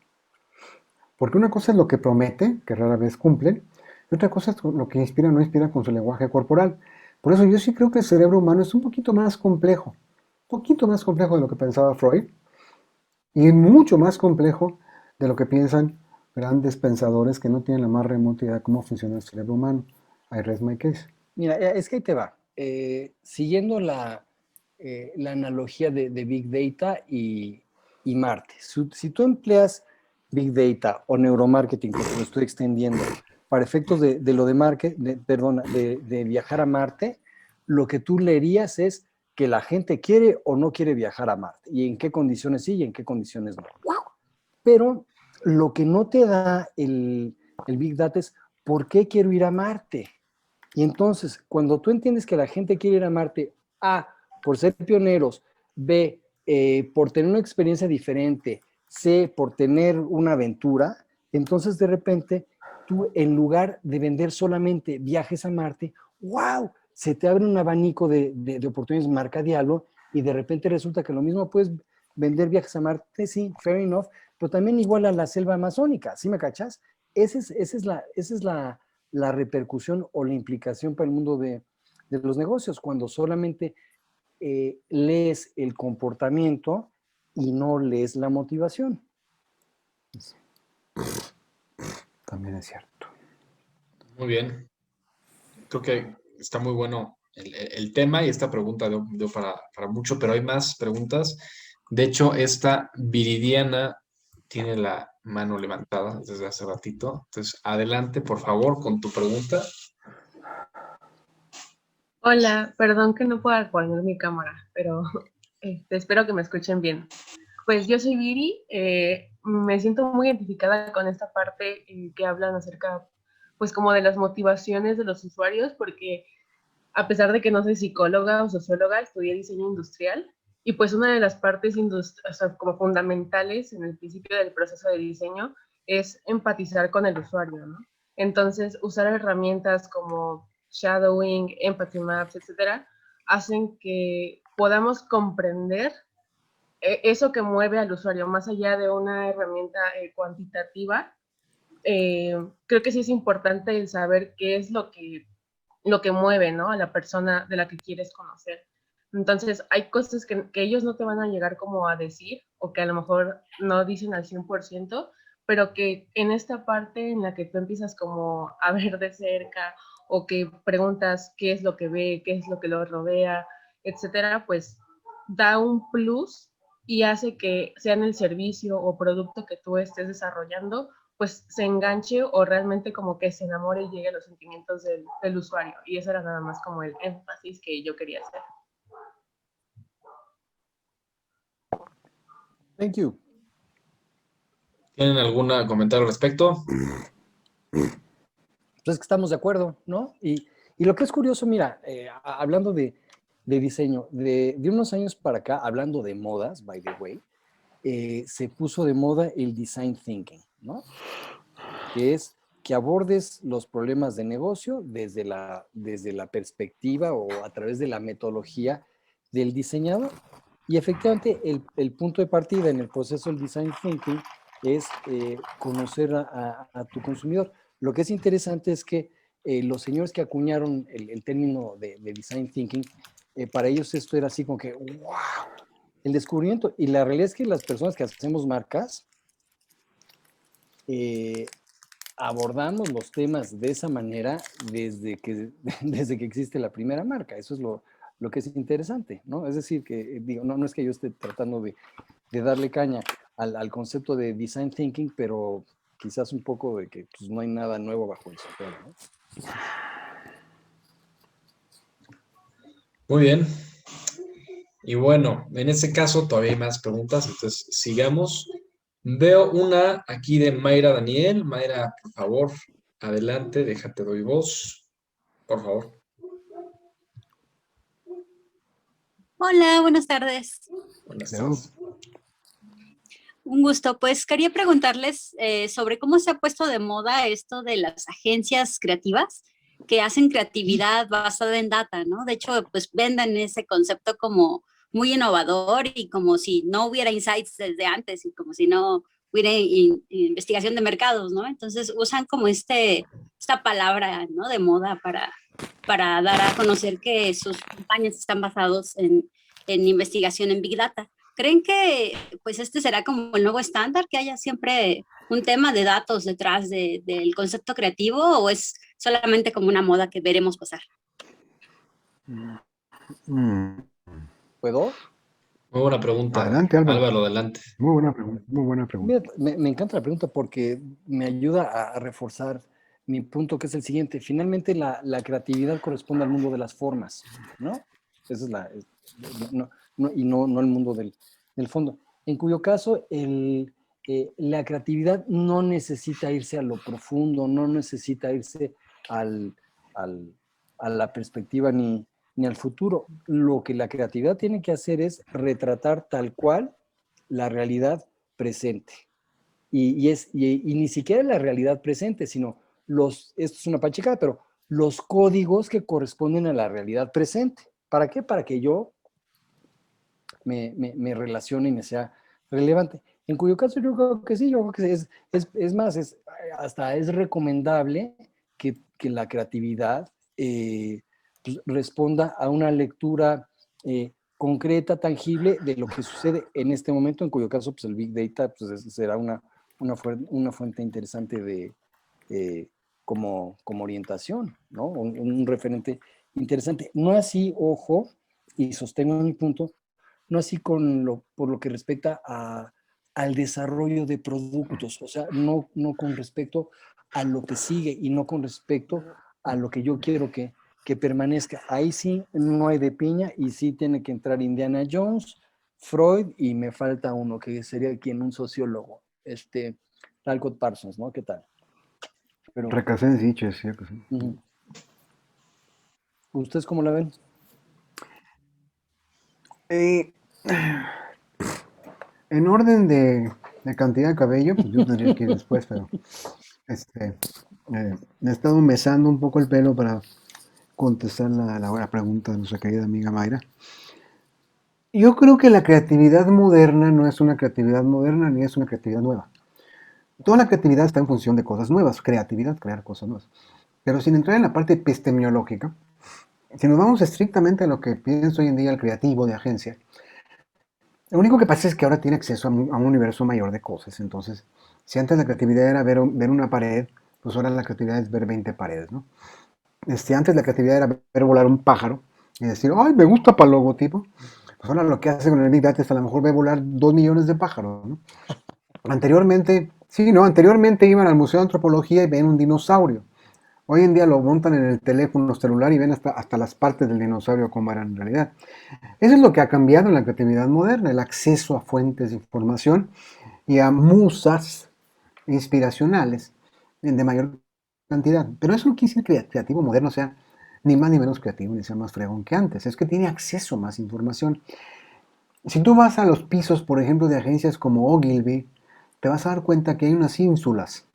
Porque una cosa es lo que promete, que rara vez cumple, y otra cosa es lo que inspira o no inspira con su lenguaje corporal. Por eso yo sí creo que el cerebro humano es un poquito más complejo de lo que pensaba Freud, y mucho más complejo de lo que piensan grandes pensadores que no tienen la más remota idea de cómo funciona el cerebro humano. I rest my case. mira, es que ahí te va. Siguiendo la analogía de Big Data y Marte. Si tú empleas Big Data o neuromarketing, porque lo estoy extendiendo, para efectos de lo de, perdona, de viajar a Marte, lo que tú leerías es que la gente quiere o no quiere viajar a Marte, y en qué condiciones sí y en qué condiciones no. Pero lo que no te da el Big Data es por qué quiero ir a Marte. Y entonces, cuando tú entiendes que la gente quiere ir a Marte, A, por ser pioneros, B, por tener una experiencia diferente, C, por tener una aventura, entonces de repente tú, en lugar de vender solamente viajes a Marte, wow, se te abre un abanico de oportunidades marca diálogo, y de repente resulta que lo mismo puedes vender viajes a Marte, sí, fair enough, pero también igual a la selva amazónica, ¿sí me cachas? Esa es la repercusión o la implicación para el mundo de los negocios, cuando solamente lees el comportamiento y no lees la motivación. También es cierto. Muy bien. Creo que está muy bueno el tema y esta pregunta dio para mucho, pero hay más preguntas. De hecho, esta Viridiana tiene la mano levantada desde hace ratito. Entonces, adelante, por favor, con tu pregunta. Hola, perdón que no pueda poner mi cámara, pero espero que me escuchen bien. Pues yo soy Viri, me siento muy identificada con esta parte que hablan acerca, pues como de las motivaciones de los usuarios, porque a pesar de que no soy psicóloga o socióloga, estudié diseño industrial y pues una de las partes o sea, como fundamentales en el principio del proceso de diseño es empatizar con el usuario, ¿no? Entonces, usar herramientas como shadowing, empathy maps, etcétera, hacen que podamos comprender eso que mueve al usuario, más allá de una herramienta cuantitativa. Creo que sí es importante el saber qué es lo que mueve, ¿no? A la persona de la que quieres conocer. Entonces, hay cosas que ellos no te van a llegar como a decir, o que a lo mejor no dicen al 100%, pero que en esta parte en la que tú empiezas como a ver de cerca, o que preguntas qué es lo que ve, qué es lo que lo rodea, etcétera, pues da un plus y hace que sea en el servicio o producto que tú estés desarrollando, pues se enganche o realmente como que se enamore y llegue a los sentimientos del usuario. Y eso era nada más como el énfasis que yo quería hacer. Thank you. ¿Tienen algún comentario al respecto? Pues es que estamos de acuerdo, ¿no? Y lo que es curioso, mira, hablando de de diseño. De unos años para acá, hablando de modas, by the way, se puso de moda el design thinking, ¿no? Que es que abordes los problemas de negocio desde la perspectiva o a través de la metodología del diseñador. Y efectivamente, el punto de partida en el proceso del design thinking es conocer a tu consumidor. Lo que es interesante es que los señores que acuñaron el término de design thinking, para ellos esto era así como que, wow, el descubrimiento. Y la realidad es que las personas que hacemos marcas, abordamos los temas de esa manera desde que existe la primera marca. Eso es lo que es interesante, ¿no? Es decir, que digo, no es que yo esté tratando de darle caña al concepto de design thinking, pero quizás un poco de que pues, no hay nada nuevo bajo el sol, ¿no? Muy bien. Y bueno, en este caso todavía hay más preguntas, entonces sigamos. Veo una aquí de Mayra Daniel. Mayra, por favor, adelante, déjate doy voz, por favor. Hola, buenas tardes. Buenas Hello. tardes. Un gusto. Pues quería preguntarles sobre cómo se ha puesto de moda esto de las agencias creativas que hacen creatividad basada en data, ¿no? De hecho, pues venden ese concepto como muy innovador y como si no hubiera insights desde antes y como si no hubiera investigación de mercados, ¿no? Entonces usan como esta palabra, ¿no? De moda para dar a conocer que sus campañas están basados en investigación en Big Data. ¿Creen que pues este será como el nuevo estándar, que haya siempre un tema de datos detrás del concepto creativo o es solamente como una moda que veremos pasar? ¿Puedo? Muy buena pregunta. Adelante, Álvaro. Álvaro, adelante. Muy buena pregunta, muy buena pregunta. Mira, me encanta la pregunta porque me ayuda a reforzar mi punto, que es el siguiente. Finalmente, la creatividad corresponde al mundo de las formas, ¿no? Esa es no el mundo del fondo. En cuyo caso, la creatividad no necesita irse a lo profundo, no necesita irse al, a la perspectiva ni al futuro. Lo que la creatividad tiene que hacer es retratar tal cual la realidad presente. Y ni siquiera la realidad presente, sino esto es una pachecada, pero los códigos que corresponden a la realidad presente. ¿Para qué? Para que yo me relacione y me sea relevante. En cuyo caso yo creo que sí, yo creo que es más, hasta es recomendable que la creatividad pues, responda a una lectura concreta, tangible de lo que sucede en este momento, en cuyo caso pues, el Big Data pues, será una fuente interesante como orientación, ¿no? Un referente interesante. No así, ojo, y sostengo mi punto, no así por lo que respecta al desarrollo de productos, o sea, no con respecto a lo que sigue y no con respecto a lo que yo quiero que permanezca. Ahí sí no hay de piña y sí tiene que entrar Indiana Jones, Freud y me falta uno que sería quien, un sociólogo, Talcott Parsons, ¿no? ¿Qué tal? Pero, Recasens, sí, que sí. ¿ustedes cómo la ven? En orden de cantidad de cabello, pues yo tendría que ir después, pero me he estado mesando un poco el pelo para contestar la buena pregunta de nuestra querida amiga Mayra. Yo creo que la creatividad moderna no es una creatividad moderna ni es una creatividad nueva. Toda la creatividad está en función de cosas nuevas, creatividad, crear cosas nuevas. Pero sin entrar en la parte epistemológica, si nos vamos estrictamente a lo que piensa hoy en día el creativo de agencia, lo único que pasa es que ahora tiene acceso a un universo mayor de cosas. Entonces, si antes la creatividad era ver una pared, pues ahora la creatividad es ver 20 paredes, ¿no? Antes la creatividad era ver volar un pájaro y decir, ¡ay, me gusta para el logotipo! Pues ahora lo que hace con el Big Data es a lo mejor ver volar 2 millones de pájaros, ¿no? Anteriormente iban al Museo de Antropología y ven un dinosaurio. Hoy en día lo montan en el teléfono celular y ven hasta las partes del dinosaurio como eran en realidad. Eso es lo que ha cambiado en la creatividad moderna, el acceso a fuentes de información y a musas inspiracionales de mayor cantidad. Pero eso no quiere decir que el creativo moderno sea ni más ni menos creativo, ni sea más fregón que antes. Es que tiene acceso a más información. Si tú vas a los pisos, por ejemplo, de agencias como Ogilvy, te vas a dar cuenta que hay unas ínsulas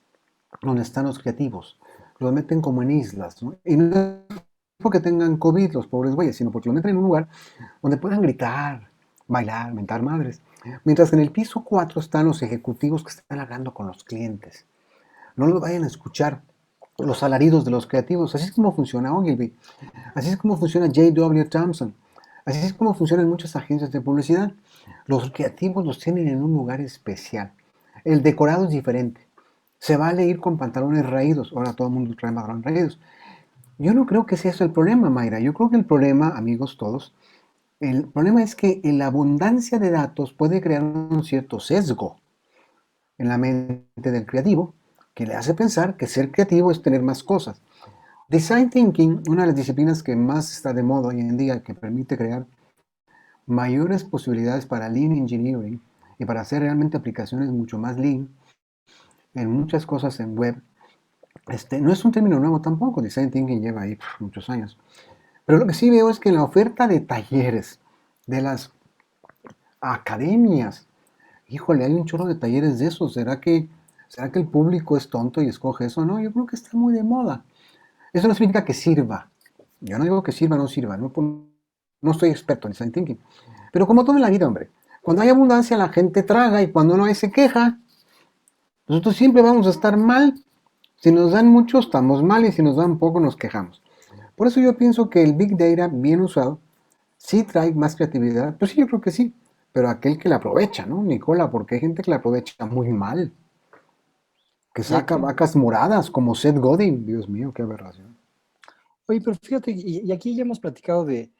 donde están los creativos. Los meten como en islas, ¿no? Y no es porque tengan COVID los pobres güeyes, sino porque los meten en un lugar donde puedan gritar, bailar, mentar madres. Mientras que en el piso 4 están los ejecutivos que están hablando con los clientes. No los vayan a escuchar los alaridos de los creativos. Así es como funciona Ogilvy. Así es como funciona J.W. Thompson. Así es como funcionan muchas agencias de publicidad. Los creativos los tienen en un lugar especial. El decorado es diferente. Se vale ir con pantalones raídos. Ahora todo el mundo trae pantalones raídos. Yo no creo que sea eso el problema, Mayra. Yo creo que el problema, amigos todos, el problema es que la abundancia de datos puede crear un cierto sesgo en la mente del creativo que le hace pensar que ser creativo es tener más cosas. Design Thinking, una de las disciplinas que más está de moda hoy en día, que permite crear mayores posibilidades para Lean Engineering y para hacer realmente aplicaciones mucho más Lean en muchas cosas en web. No es un término nuevo tampoco, Design Thinking lleva ahí muchos años. Pero lo que sí veo es que en la oferta de talleres de las academias, híjole, hay un chorro de talleres de esos. ¿Será que el público es tonto y escoge eso? No, yo creo que está muy de moda. Eso no significa que sirva. Yo no digo que sirva o no sirva. No soy experto en design thinking. Pero como todo en la vida, hombre, cuando hay abundancia la gente traga y cuando no hay se queja. Nosotros siempre vamos a estar mal. Si nos dan mucho, estamos mal y si nos dan poco, nos quejamos. Por eso yo pienso que el Big Data, bien usado, sí trae más creatividad. Pues sí, yo creo que sí. Pero aquel que la aprovecha, ¿no, Nicola? Porque hay gente que la aprovecha muy mal. Que Y saca aquí, vacas moradas como Seth Godin. Dios mío, qué aberración. oye, pero fíjate, y aquí ya hemos platicado de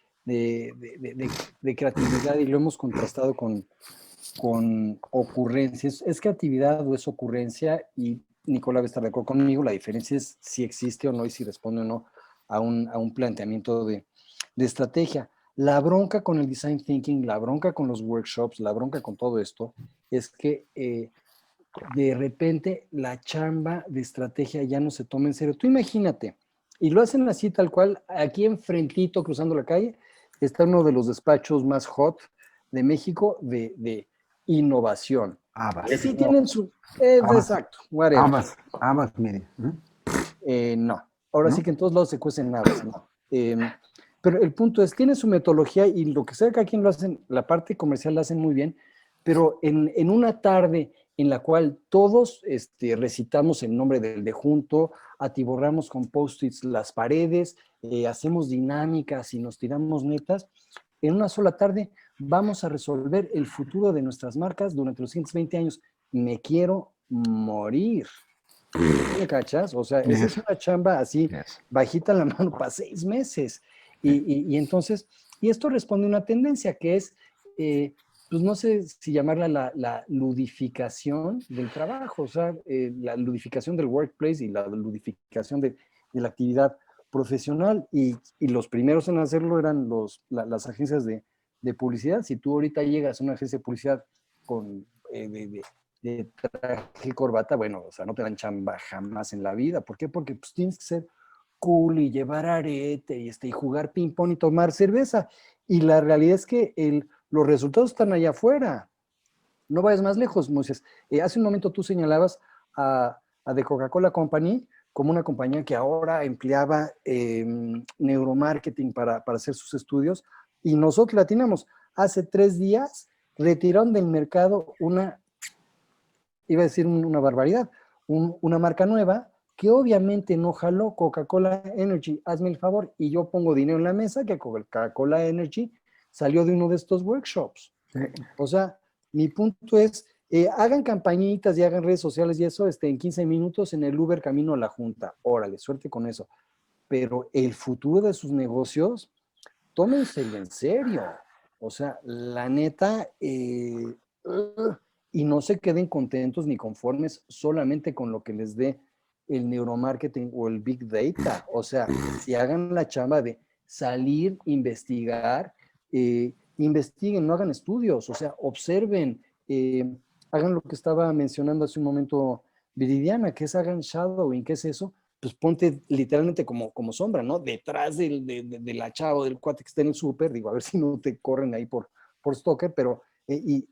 creatividad y lo hemos contrastado con ocurrencias. ¿Es creatividad o es ocurrencia? Y Nicola va a estar de acuerdo conmigo. La diferencia es si existe o no y si responde o no a un planteamiento de estrategia. La bronca con el design thinking, la bronca con los workshops, la bronca con todo esto, es que de repente la chamba de estrategia ya no se toma en serio. Tú imagínate, y lo hacen así tal cual, aquí enfrentito, cruzando la calle, está uno de los despachos más hot de México de innovación. Habas. Sí tienen su... Habas. exacto, whatever. Habas, mire. No, ahora ¿No? sí que en todos lados se cuecen habas, no. Pero el punto es, tiene su metodología y lo que sea que aquí lo hacen, la parte comercial la hacen muy bien, pero en una tarde en la cual todos recitamos el nombre del de junto, atiborramos con post-its las paredes, hacemos dinámicas y nos tiramos netas, en una sola tarde vamos a resolver el futuro de nuestras marcas durante los siguientes 20 años. Me quiero morir. ¿Me cachas? O sea, esa es una chamba así, Yes. bajita la mano para 6 meses. Y entonces, y esto responde a una tendencia que es, pues no sé si llamarla la ludificación del trabajo, o sea, la ludificación del workplace y la ludificación de la actividad profesional. Y los primeros en hacerlo eran las agencias de publicidad. Si tú ahorita llegas a una agencia de publicidad con, de traje y corbata, bueno, o sea, no te dan chamba jamás en la vida. ¿Por qué? Porque pues tienes que ser cool y llevar arete y jugar ping pong y tomar cerveza. Y la realidad es que los resultados están allá afuera. No vayas más lejos, Moisés. Hace un momento tú señalabas a The Coca-Cola Company como una compañía que ahora empleaba neuromarketing para hacer sus estudios y nosotros la tenemos. Hace 3 días retiraron del mercado iba a decir una barbaridad, una marca nueva que obviamente no jaló. Coca-Cola Energy, hazme el favor, y yo pongo dinero en la mesa que Coca-Cola Energy salió de uno de estos workshops. Sí. O sea, mi punto es, hagan campañitas y hagan redes sociales y eso en 15 minutos en el Uber camino a la junta. Órale, suerte con eso. Pero el futuro de sus negocios, tómenselo en serio. O sea, la neta, y no se queden contentos ni conformes solamente con lo que les dé el neuromarketing o el big data. O sea, si hagan la chamba de salir, investigar, investiguen, no hagan estudios, o sea, observen, hagan lo que estaba mencionando hace un momento Viridiana, que es hagan shadowing. ¿Qué es eso? pues ponte literalmente como sombra, ¿no? Detrás de la chava o del cuate que está en el súper, digo, a ver si no te corren ahí por stalker, pero y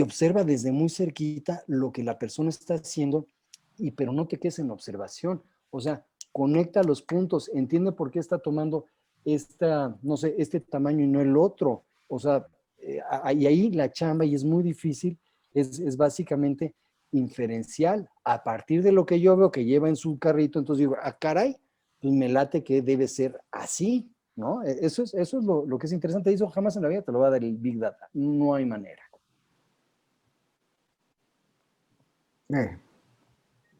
observa desde muy cerquita lo que la persona está haciendo, pero no te quedes en observación, o sea, conecta los puntos, entiende por qué está tomando no sé, este tamaño y no el otro, o sea, y ahí la chamba, y es muy difícil, es básicamente inferencial, a partir de lo que yo veo que lleva en su carrito, entonces digo, caray, pues me late que debe ser así, ¿no? Eso es lo que es interesante, eso jamás en la vida te lo va a dar el Big Data, no hay manera.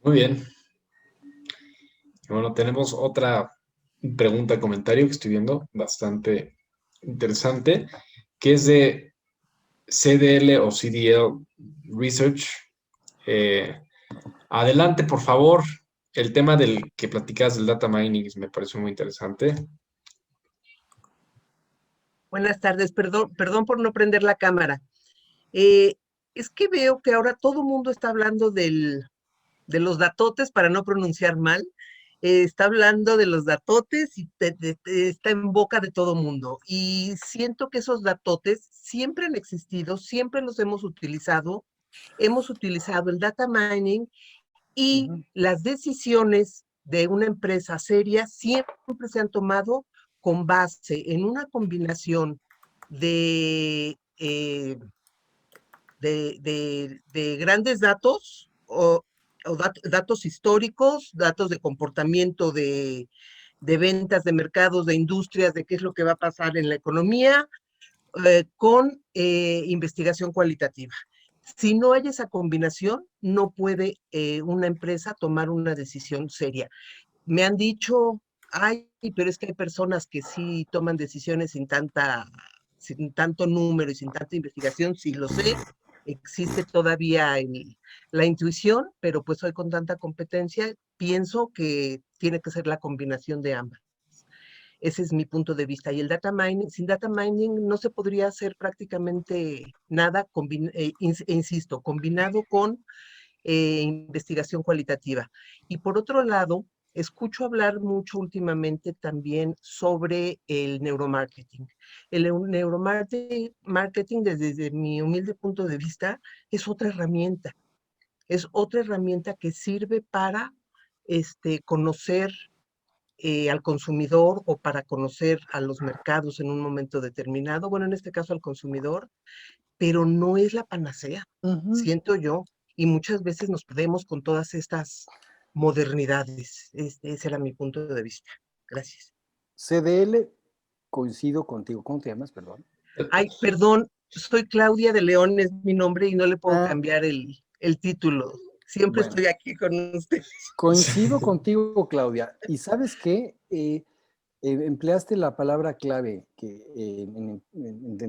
Muy bien. Bueno, tenemos otra pregunta, comentario que estoy viendo, bastante interesante, que es de CDL o CDL Research. Adelante, por favor. El tema del que platicas del data mining me pareció muy interesante. Buenas tardes, perdón por no prender la cámara. Es que veo que ahora todo el mundo está hablando de los datotes, para no pronunciar mal. Está hablando de los datotes y está en boca de todo mundo. Y siento que esos datotes siempre han existido, siempre los hemos utilizado. Hemos utilizado el data mining y las decisiones de una empresa seria siempre se han tomado con base en una combinación de, de grandes datos o datos históricos, datos de comportamiento de ventas, de mercados, de industrias, de qué es lo que va a pasar en la economía, con investigación cualitativa. Si no hay esa combinación, no puede una empresa tomar una decisión seria. Me han dicho, ay, pero es que hay personas que sí toman decisiones sin tanto número y sin tanta investigación, sí lo sé, existe todavía la intuición, pero pues hoy con tanta competencia, pienso que tiene que ser la combinación de ambas. Ese es mi punto de vista. Y el data mining, sin data mining no se podría hacer prácticamente nada, insisto, combinado con investigación cualitativa. Y por otro lado, escucho hablar mucho últimamente también sobre el neuromarketing. El neuromarketing, desde mi humilde punto de vista, es otra herramienta. Es otra herramienta que sirve para conocer al consumidor o para conocer a los mercados en un momento determinado, bueno, en este caso al consumidor, pero no es la panacea, siento yo, y muchas veces nos perdemos con todas estas modernidades. Ese era mi punto de vista. Gracias. CDL, coincido contigo. ¿Cómo te llamas, perdón? Ay, perdón, soy Claudia de León, es mi nombre y no le puedo cambiar el título. Siempre estoy aquí con ustedes. Coincido contigo, Claudia. ¿Y sabes qué? Empleaste la palabra clave en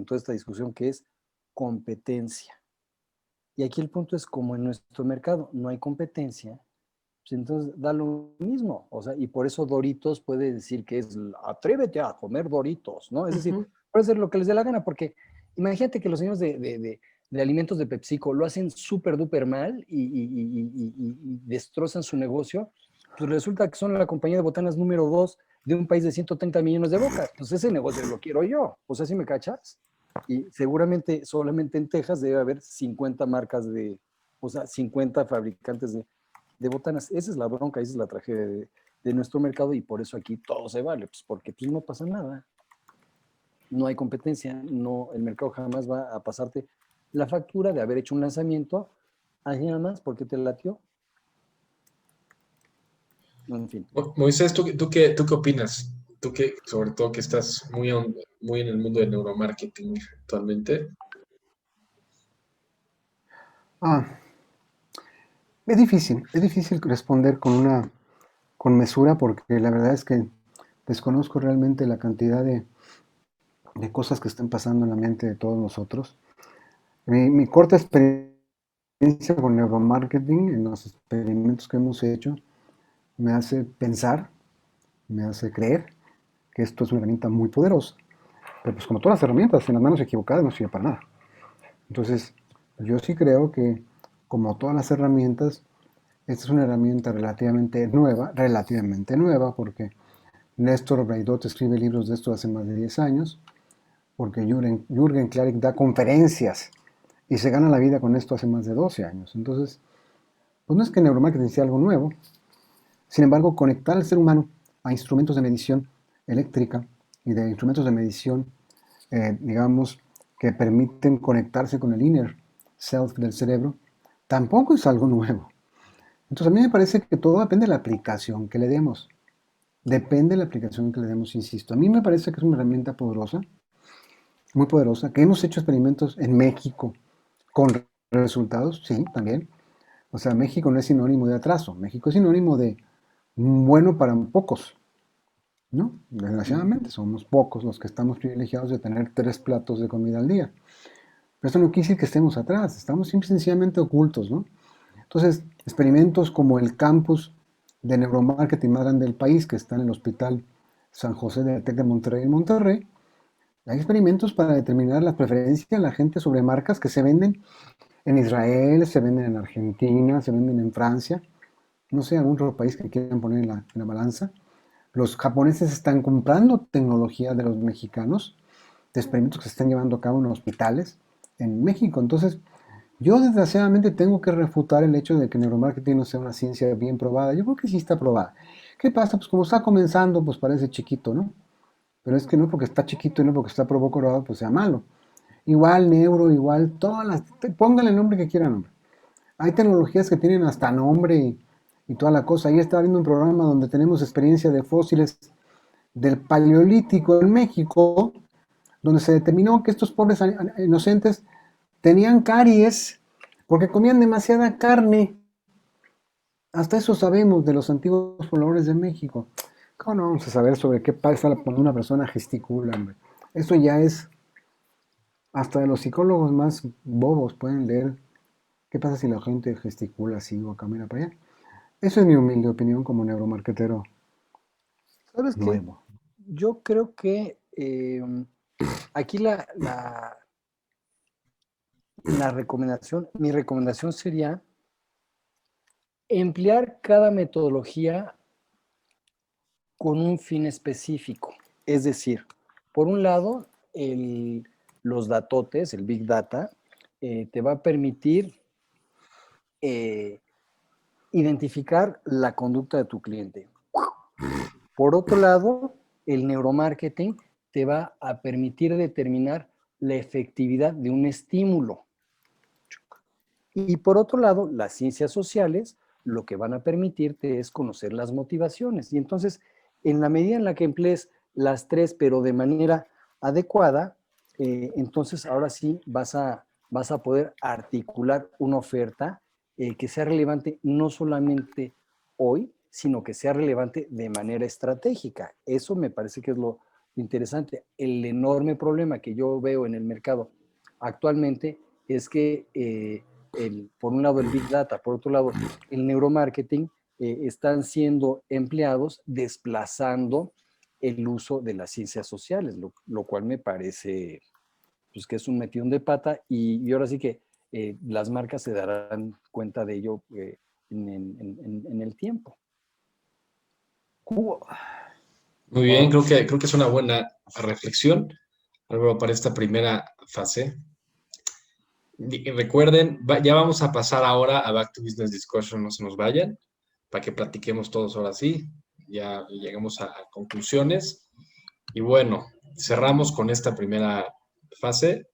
toda esta discusión, que es competencia. Y aquí el punto es, como en nuestro mercado no hay competencia, pues entonces da lo mismo. O sea, y por eso Doritos puede decir que es atrévete a comer Doritos, ¿no? Es decir, puede ser lo que les dé la gana, porque imagínate que los señores de alimentos de PepsiCo lo hacen súper duper mal y destrozan su negocio, pues resulta que son la compañía de botanas número 2 de un país de 130 millones de bocas. Pues ese negocio lo quiero yo. O sea, ¿sí me cachas? Y seguramente solamente en Texas debe haber 50 marcas o sea, 50 fabricantes de botanas. Esa es la bronca, esa es la tragedia de nuestro mercado, y por eso aquí todo se vale, pues porque pues no pasa nada. No hay competencia, no, el mercado jamás va a pasarte la factura de haber hecho un lanzamiento así nada más porque te latió. En fin. Moisés, ¿tú qué opinas? Tú que, sobre todo, que estás muy en el mundo del neuromarketing actualmente. Es difícil responder con mesura, porque la verdad es que desconozco realmente la cantidad de cosas que están pasando en la mente de todos nosotros. Mi corta experiencia con neuromarketing, en los experimentos que hemos hecho, me hace pensar, me hace creer que esto es una herramienta muy poderosa. Pero pues como todas las herramientas, en las manos equivocadas no sirve para nada. Entonces, yo sí creo que, como todas las herramientas, Esta es una herramienta relativamente nueva, porque Néstor Braidot escribe libros de esto hace más de 10 años, porque Jürgen Klarik da conferencias y se gana la vida con esto hace más de 12 años. Entonces, pues no es que neuromarketing sea algo nuevo. Sin embargo, conectar al ser humano a instrumentos de medición eléctrica y de instrumentos de medición, digamos, que permiten conectarse con el inner self del cerebro, tampoco es algo nuevo. Entonces a mí me parece que todo depende de la aplicación que le demos. Depende de la aplicación que le demos, insisto. A mí me parece que es una herramienta poderosa, muy poderosa, que hemos hecho experimentos en México con resultados, sí, también. O sea, México no es sinónimo de atraso, México es sinónimo de bueno para pocos, ¿no? Desgraciadamente, somos pocos los que estamos privilegiados de tener 3 platos de comida al día. Pero eso no quiere decir que estemos atrás, estamos simple y sencillamente ocultos, ¿no? Entonces, experimentos como el campus de neuromarketing más grande del país, que está en el Hospital San José del TEC de Monterrey en Monterrey, hay experimentos para determinar la preferencia de la gente sobre marcas que se venden en Israel, se venden en Argentina, se venden en Francia, no sé, algún otro país que quieran poner en la balanza. Los japoneses están comprando tecnología de los mexicanos, de experimentos que se están llevando a cabo en hospitales en México. Entonces, yo desgraciadamente tengo que refutar el hecho de que neuromarketing no sea una ciencia bien probada. Yo creo que sí está probada. ¿Qué pasa? Pues como está comenzando, pues parece chiquito, ¿no? Pero es que no porque está chiquito y no porque está probado, pues sea malo. Igual neuro, igual todas las... Póngale el nombre que quieran, hombre. Hay tecnologías que tienen hasta nombre y toda la cosa. Ahí estaba viendo un programa donde tenemos experiencia de fósiles del Paleolítico en México, donde se determinó que estos pobres inocentes tenían caries porque comían demasiada carne. Hasta eso sabemos de los antiguos pobladores de México. ¿Cómo no vamos a saber sobre qué pasa cuando una persona gesticula, hombre? Eso ya es, hasta de los psicólogos más bobos pueden leer qué pasa si la gente gesticula así o camina para allá. Eso es mi humilde opinión como neuromarketero ¿Sabes qué? nuevo. Yo creo que aquí mi recomendación sería emplear cada metodología con un fin específico. Es decir, por un lado, los datotes, el Big Data, te va a permitir identificar la conducta de tu cliente. Por otro lado, el neuromarketing te va a permitir determinar la efectividad de un estímulo. Y por otro lado, las ciencias sociales lo que van a permitirte es conocer las motivaciones. Y entonces, en la medida en la que emplees las tres, pero de manera adecuada, entonces ahora sí vas a poder articular una oferta que sea relevante no solamente hoy, sino que sea relevante de manera estratégica. Eso me parece que es lo interesante. El enorme problema que yo veo en el mercado actualmente es que por un lado el Big Data, por otro lado el neuromarketing, están siendo empleados desplazando el uso de las ciencias sociales, lo cual me parece pues, que es un metidón de pata y ahora sí que las marcas se darán cuenta de ello en el tiempo. Muy bien, creo que es una buena reflexión, Álvaro, para esta primera fase. Y recuerden, ya vamos a pasar ahora a Back to Business Discussion, no se nos vayan, para que platiquemos todos ahora sí, ya llegamos a conclusiones. Y bueno, cerramos con esta primera fase